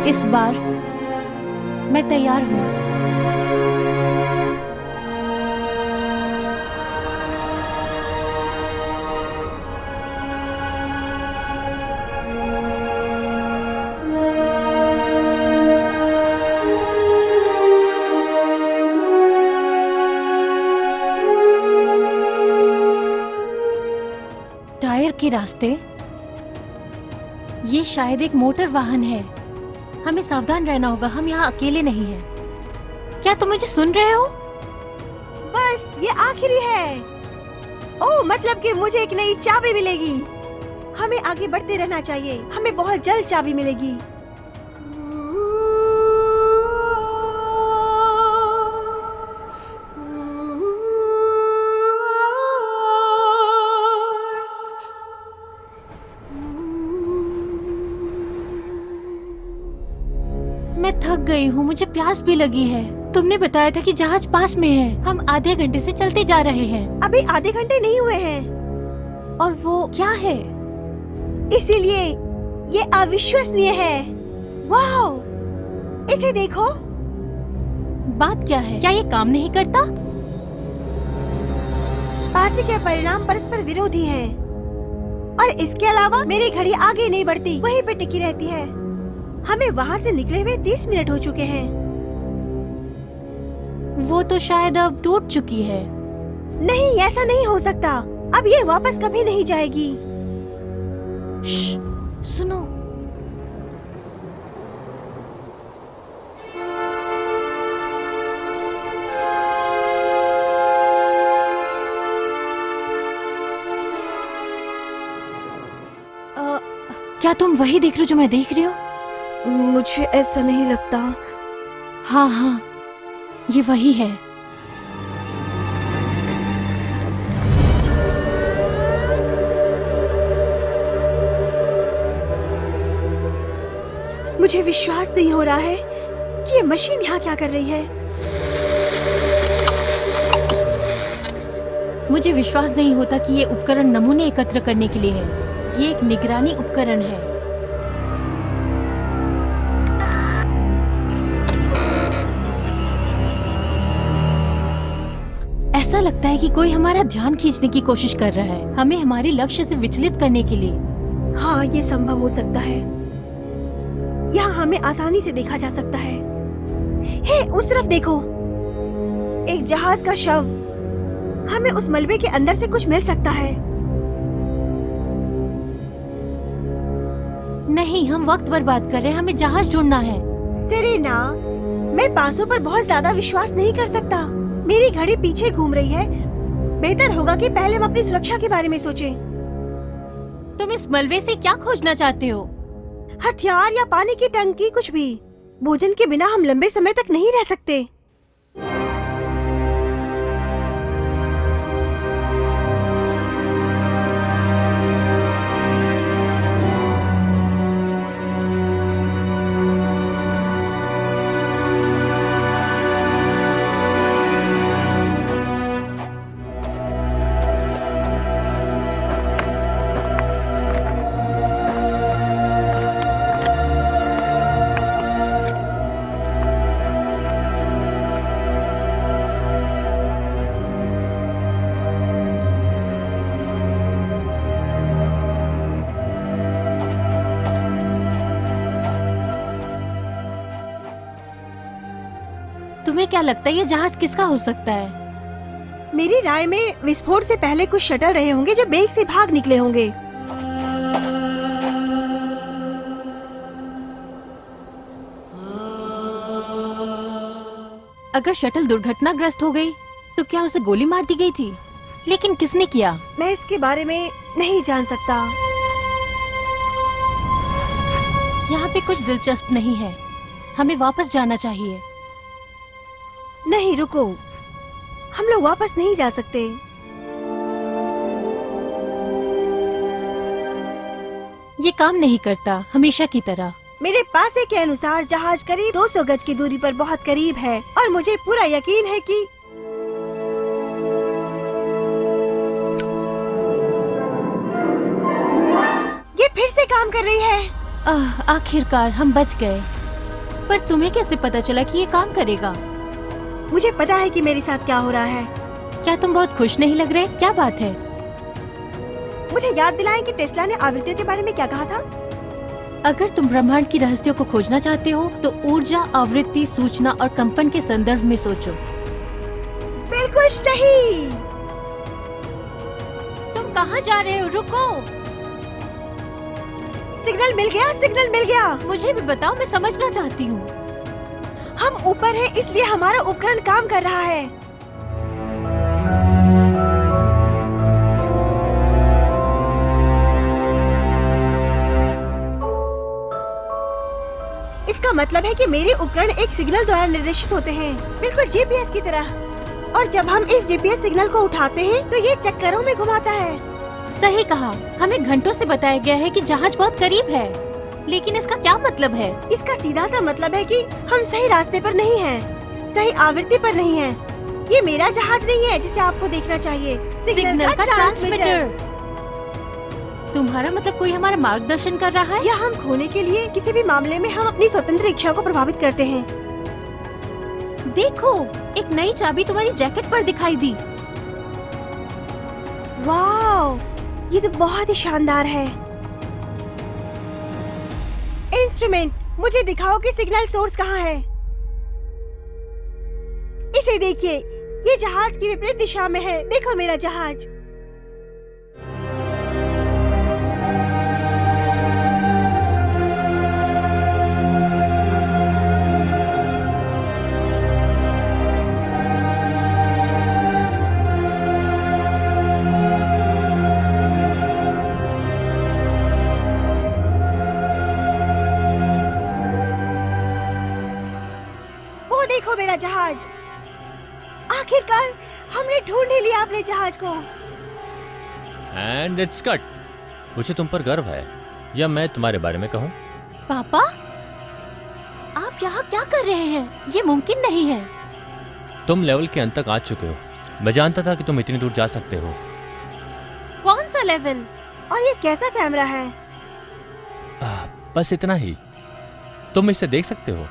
इस बार मैं तैयार हूँ। टायर के रास्ते, ये शायद एक मोटर वाहन है। हमें सावधान रहना होगा, हम यहाँ अकेले नहीं हैं। क्या तुम मुझे सुन रहे हो? बस ये आखिरी है। ओह, मतलब कि मुझे एक नई चाबी मिलेगी। हमें आगे बढ़ते रहना चाहिए, हमें बहुत जल्द चाबी मिलेगी। मैं थक गई हूँ, मुझे प्यास भी लगी है। तुमने बताया था कि जहाज पास में है। हम आधे घंटे से चलते जा रहे हैं। अभी आधे घंटे नहीं हुए हैं। और वो क्या है? इसीलिए ये अविश्वसनीय है। वाओ, इसे देखो। बात क्या है? क्या ये काम नहीं करता? पार्टी के परिणाम परस्पर विरोधी हैं। और इसके अलावा मेरी घड़ी आगे नहीं बढ़ती, वहीं पे टिकी रहती है। हमें वहाँ से निकले हुए 30 मिनट हो चुके हैं। वो तो शायद अब टूट चुकी है। नहीं, ऐसा नहीं हो सकता। अब ये वापस कभी नहीं जाएगी। सुनो, क्या तुम वही देख रहे हो जो मैं देख रही हूँ? मुझे ऐसा नहीं लगता। हाँ हाँ, ये वही है। मुझे विश्वास नहीं हो रहा है कि ये मशीन यहाँ क्या कर रही है। मुझे विश्वास नहीं होता कि ये उपकरण नमूने एकत्र करने के लिए है। ये एक निगरानी उपकरण है। ऐसा लगता है कि कोई हमारा ध्यान खींचने की कोशिश कर रहा है, हमें हमारे लक्ष्य से विचलित करने के लिए। हाँ, ये संभव हो सकता है। यहाँ हमें आसानी से देखा जा सकता है। हे, उस तरफ देखो, एक जहाज का शव। हमें उस मलबे के अंदर से कुछ मिल सकता है। नहीं, हम वक्त बर्बाद कर रहे हैं। हमें जहाज ढूंढना है। सेरेना, मैं पासों पर बहुत ज्यादा विश्वास नहीं कर सकता। मेरी घड़ी पीछे घूम रही है। बेहतर होगा कि पहले हम अपनी सुरक्षा के बारे में सोचें। तुम इस मलबे से क्या खोजना चाहते हो? हथियार या पानी की टंकी, कुछ भी। भोजन के बिना हम लंबे समय तक नहीं रह सकते। तुम्हें क्या लगता है ये जहाज किसका हो सकता है? मेरी राय में विस्फोट से पहले कुछ शटल रहे होंगे जो बेग से भाग निकले होंगे। अगर शटल दुर्घटनाग्रस्त हो गई तो क्या उसे गोली मार दी गई थी? लेकिन किसने किया? मैं इसके बारे में नहीं जान सकता। यहाँ पे कुछ दिलचस्प नहीं है। हमें वापस जाना चाहिए। नहीं रुको, हम लोग वापस नहीं जा सकते। ये काम नहीं करता हमेशा की तरह। मेरे पासे के अनुसार जहाज करीब 200 गज की दूरी पर बहुत करीब है और मुझे पूरा यकीन है कि ये फिर से काम कर रही है। आखिरकार हम बच गए। पर तुम्हें कैसे पता चला कि ये काम करेगा? मुझे पता है कि मेरे साथ क्या हो रहा है। क्या तुम बहुत खुश नहीं लग रहे? क्या बात है? मुझे याद दिलाएं कि टेस्ला ने आवृत्तियों के बारे में क्या कहा था। अगर तुम ब्रह्मांड की रहस्यों को खोजना चाहते हो तो ऊर्जा, आवृत्ति, सूचना और कंपन के संदर्भ में सोचो। बिल्कुल सही। तुम कहाँ जा रहे हो? रुको। सिग्नल मिल गया, सिग्नल मिल गया। मुझे भी बताओ, मैं समझना चाहती हूँ। हम ऊपर हैं, इसलिए हमारा उपकरण काम कर रहा है। इसका मतलब है कि मेरे उपकरण एक सिग्नल द्वारा निर्देशित होते हैं, बिल्कुल जीपीएस की तरह। और जब हम इस जीपीएस सिग्नल को उठाते हैं तो ये चक्करों में घुमाता है। सही कहा। हमें घंटों से बताया गया है कि जहाज बहुत करीब है, लेकिन इसका क्या मतलब है? इसका सीधा सा मतलब है कि हम सही रास्ते पर नहीं हैं, सही आवृत्ति पर नहीं हैं। ये मेरा जहाज नहीं है जिसे आपको देखना चाहिए। सिग्नल का ट्रांसमीटर। तुम्हारा मतलब कोई हमारा मार्गदर्शन कर रहा है? या हम खोने के लिए किसी भी मामले में हम अपनी स्वतंत्र इच्छा को प्रभावित करते हैं। देखो, एक नई चाबी तुम्हारी जैकेट पर दिखाई दी। वाह, ये तो बहुत ही शानदार है। इंस्ट्रूमेंट, मुझे दिखाओ कि सिग्नल सोर्स कहाँ है। इसे देखिए, ये जहाज की विपरीत दिशा में है। देखो मेरा जहाज। देखो मेरा जहाज। आखिरकार हमने ढूंढ ही लिया अपने जहाज को। And it's cut. मुझे तुम पर गर्व है, या मैं तुम्हारे बारे में कहूँ? पापा, आप यहाँ क्या कर रहे हैं? ये मुमकिन नहीं है। तुम लेवल के अंत तक आ चुके हो। मैं जानता था कि तुम इतनी दूर जा सकते हो। कौन सा लेवल? और ये कैसा कैमरा है? बस इतना ही। तुम इसे देख सकते हो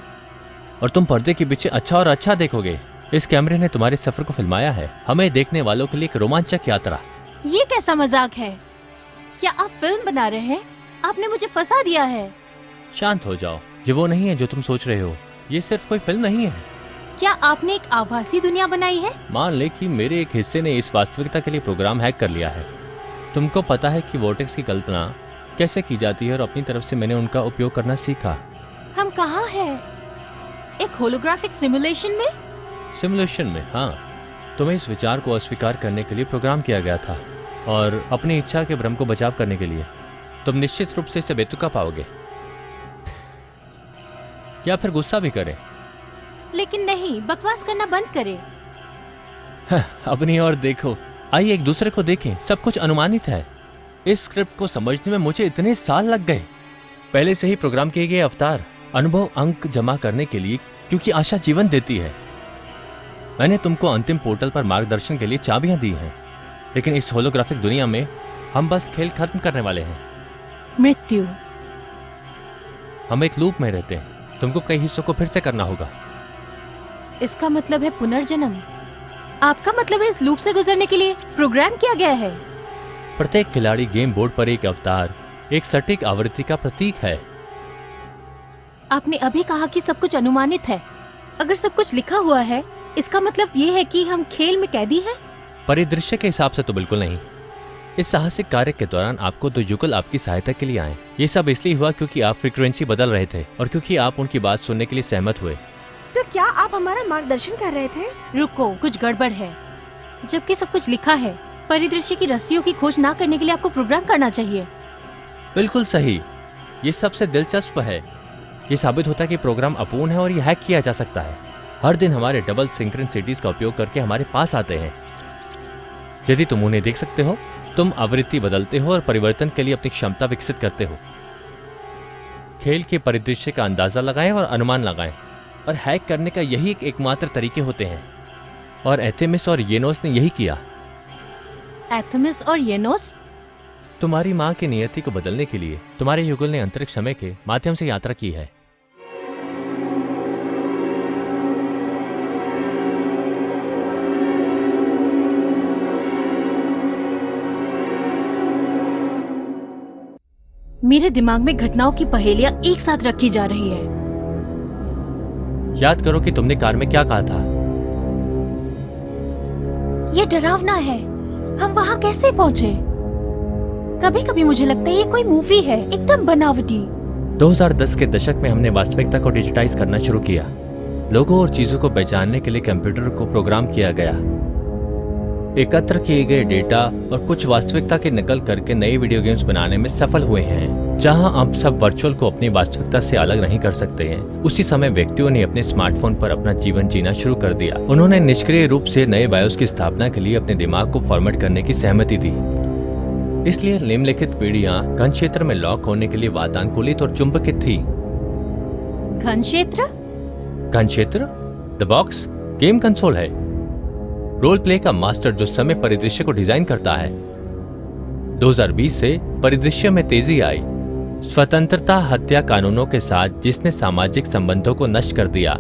और तुम पर्दे के पीछे अच्छा और अच्छा देखोगे। इस कैमरे ने तुम्हारे सफर को फिल्माया है, हमें देखने वालों के लिए एक रोमांचक यात्रा। ये कैसा मजाक है? क्या आप फिल्म बना रहे हैं? आपने मुझे फंसा दिया है। शांत हो जाओ, ये वो नहीं है जो तुम सोच रहे हो। ये सिर्फ कोई फिल्म नहीं है। क्या आपने एक आभासी दुनिया बनाई है? मान ले कि मेरे एक हिस्से ने इस वास्तविकता के लिए प्रोग्राम हैक कर लिया है। तुमको पता है कि वोर्टेक्स की कल्पना कैसे की जाती है और अपनी तरफ से मैंने उनका उपयोग करना सीखा। हम कहाँ हैं? एक होलोग्राफिक सिमुलेशन में? सिमुलेशन में, हाँ। तुम्हें इस विचार को अस्वीकार करने के लिए प्रोग्राम किया गया था और अपनी इच्छा के भ्रम को बचाव करने के लिए। तुम निश्चित रूप से इसे बेतुका पाओगे या फिर गुस्सा भी करें। लेकिन नहीं, बकवास करना बंद करें। अपनी ओर देखो, आइए एक दूसरे को देखें। सब कुछ अनुमानित है। इस स्क्रिप्ट को समझने में मुझे इतने साल लग गए। पहले से ही प्रोग्राम किए गए अवतार अनुभव अंक जमा करने के लिए, क्योंकि आशा जीवन देती है। मैंने तुमको अंतिम पोर्टल पर मार्गदर्शन के लिए चाबियां दी हैं, लेकिन इस होलोग्राफिक दुनिया में हम बस खेल खत्म करने वाले हैं। मृत्यु। हम एक लूप में रहते हैं। तुमको कई हिस्सों को फिर से करना होगा। इसका मतलब है पुनर्जन्म। आपका मतलब है इस लूप से गुजरने के लिए प्रोग्राम किया गया है। प्रत्येक खिलाड़ी गेम बोर्ड पर एक अवतार, एक सटीक आवृत्ति का प्रतीक है। आपने अभी कहा कि सब कुछ अनुमानित है। अगर सब कुछ लिखा हुआ है, इसका मतलब ये है कि हम खेल में कैदी हैं? परिदृश्य के हिसाब से तो बिल्कुल नहीं। इस साहसिक कार्य के दौरान आपको दो युगल आपकी सहायता के लिए आए। ये सब इसलिए हुआ क्योंकि आप फ्रीक्वेंसी बदल रहे थे और क्योंकि आप उनकी बात सुनने के लिए सहमत हुए। तो क्या आप हमारा मार्गदर्शन कर रहे थे? रुको, कुछ गड़बड़ है। जबकि सब कुछ लिखा है, परिदृश्य की रस्सियों की खोज ना करने के लिए आपको प्रोग्राम करना चाहिए। बिल्कुल सही। ये सबसे दिलचस्प है। ये साबित होता है कि प्रोग्राम अपूर्ण है और ये हैक किया जा सकता है। हर दिन हमारे डबल सिंक्रोनिसिटीज का उपयोग करके हमारे पास आते हैं। यदि तुम उन्हें देख सकते हो, तुम आवृत्ति बदलते हो और परिवर्तन के लिए अपनी क्षमता विकसित करते हो। खेल के परिदृश्य का अंदाजा लगाएं और अनुमान लगाएं, और हैक करने का यही एकमात्र तरीके होते हैं। और एथेमिस और येनोस ने यही किया। एथेमिस और येनोस? तुम्हारी माँ की नियति को बदलने के लिए तुम्हारे युगल ने अंतरिक्ष समय के माध्यम से यात्रा की है। मेरे दिमाग में घटनाओं की पहेलियां एक साथ रखी जा रही है। याद करो कि तुमने कार में क्या कहा था। ये डरावना है। हम वहाँ कैसे पहुँचे? कभी कभी मुझे लगता है ये कोई मूवी है, एकदम बनावटी। 2010 के दशक में हमने वास्तविकता को डिजिटाइज करना शुरू किया। लोगों और चीजों को पहचानने के लिए कंप्यूटर को प्रोग्राम किया गया। एकत्र किए गए डेटा और कुछ वास्तविकता की नकल करके नए वीडियो गेम्स बनाने में सफल हुए हैं, जहां अब सब वर्चुअल को अपनी वास्तविकता से अलग नहीं कर सकते हैं। उसी समय व्यक्तियों ने अपने स्मार्टफोन पर अपना जीवन जीना शुरू कर दिया। उन्होंने निष्क्रिय रूप से नए बायोस की स्थापना के लिए अपने दिमाग को फॉर्मेट करने की सहमति दी। इसलिए निम्नलिखित पीढ़ियां घन क्षेत्र में लॉक होने के लिए वातानुकूलित और चुंबकित थी। घन क्षेत्र? घन क्षेत्र द बॉक्स गेम कंसोल है, रोल प्ले का मास्टर जो समय परिदृश्य को डिजाइन करता है। 2020 से परिदृश्य में तेजी आई, स्वतंत्रता हत्या कानूनों के साथ, जिसने सामाजिक संबंधों को नष्ट कर दिया।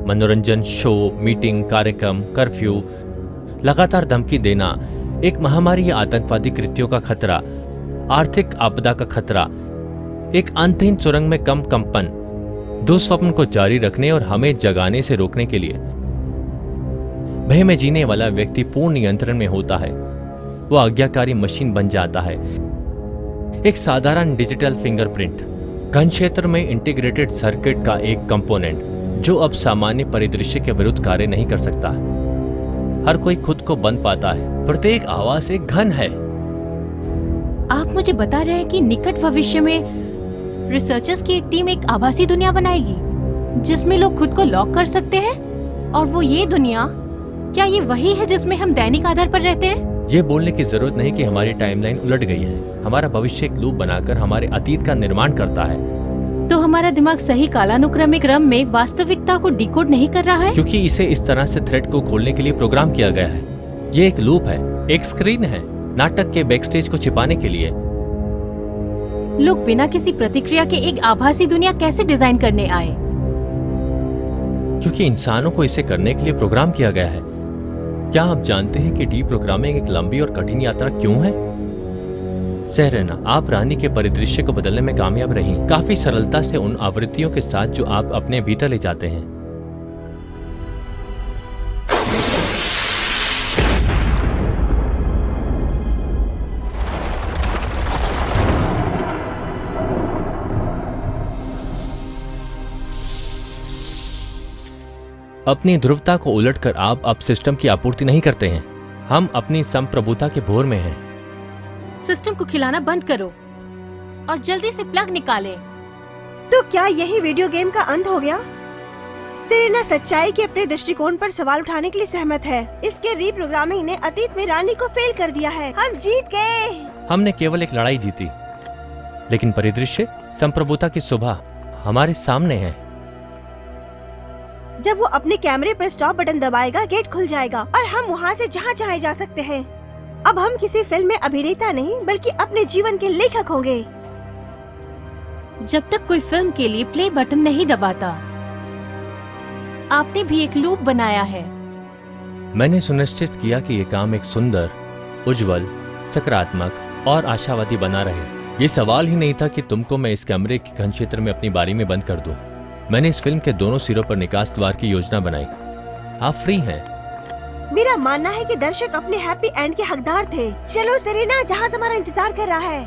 मनोरंजन शो, मीटिंग, कार्यक्रम, कर्फ्यू, लगातार धमकी देना, एक महामारी या आतंकवादी कृत्यों का खतरा, आर्थिक आपदा का खतरा, एक अंतहीन सुरंग में कम कंपन, दुस्वप्न को जारी रखने और हमें जगाने से रोकने के लिए। भय में जीने वाला व्यक्ति पूर्ण नियंत्रण में होता है। वो आज्ञाकारी मशीन बन जाता है, एक साधारण डिजिटल फिंगरप्रिंट, घन क्षेत्र में इंटीग्रेटेड सर्किट का एक कंपोनेंट जो अब सामान्य परिदृश्य के विरुद्ध कार्य नहीं कर सकता। हर कोई खुद को बंद पाता है, प्रत्येक आवाज एक घन है। आप मुझे बता रहे हैं कि निकट भविष्य में रिसर्चर्स की एक टीम एक आभासी दुनिया बनाएगी जिसमें लोग खुद को लॉक कर सकते हैं? और वो ये दुनिया, क्या ये वही है जिसमें हम दैनिक आधार पर रहते हैं? ये बोलने की जरूरत नहीं कि हमारी टाइमलाइन उलट गई है। हमारा भविष्य एक लूप बनाकर हमारे अतीत का निर्माण करता है। तो हमारा दिमाग सही कालानुक्रमिक क्रम में वास्तविकता को डिकोड नहीं कर रहा है? क्योंकि इसे इस तरह से थ्रेड को खोलने के लिए प्रोग्राम किया गया है। ये एक लूप है, एक स्क्रीन है, नाटक के बैकस्टेज को छिपाने के लिए। लोग बिना किसी प्रतिक्रिया के एक आभासी दुनिया कैसे डिजाइन करने आए? क्योंकि इंसानों को इसे करने के लिए प्रोग्राम किया गया है। क्या आप जानते हैं कि डीप्रोग्रामिंग एक लंबी और कठिन यात्रा क्यों है? सहरना, आप रानी के परिदृश्य को बदलने में कामयाब रही, काफी सरलता से उन आवृत्तियों के साथ जो आप अपने भीतर ले जाते हैं। अपनी ध्रुवता को उलटकर आप अब सिस्टम की आपूर्ति नहीं करते हैं। हम अपनी संप्रभुता के भोर में हैं। सिस्टम को खिलाना बंद करो और जल्दी से प्लग निकालें। तो क्या यही वीडियो गेम का अंत हो गया? सेरेना सच्चाई के अपने दृष्टिकोण पर सवाल उठाने के लिए सहमत है। इसके रीप्रोग्रामिंग ने अतीत में रानी को फेल कर दिया है। हम जीत गए। हमने केवल एक लड़ाई जीती, लेकिन परिदृश्य संप्रभुता की सुबह हमारे सामने है। जब वो अपने कैमरे पर स्टॉप बटन दबाएगा, गेट खुल जाएगा और हम वहाँ से जहाँ चाहे जा सकते हैं। अब हम किसी फिल्म में अभिनेता नहीं बल्कि अपने जीवन के लेखक होंगे। जब तक कोई फिल्म के लिए प्ले बटन नहीं दबाता, आपने भी एक लूप बनाया है। मैंने सुनिश्चित किया कि ये काम एक सुंदर, उज्जवल, सकारात्मक और आशावादी बना रहे। ये सवाल ही नहीं था कि तुमको मैं इस कैमरे के घन क्षेत्र में अपनी बारी में बंद कर दूं। मैंने इस फिल्म के दोनों सिरों पर निकास द्वार की योजना बनाई। आप फ्री हैं। मेरा मानना है कि दर्शक अपने हैप्पी एंड के हकदार थे। चलो सेरेना, जहाज हमारा इंतजार कर रहा है।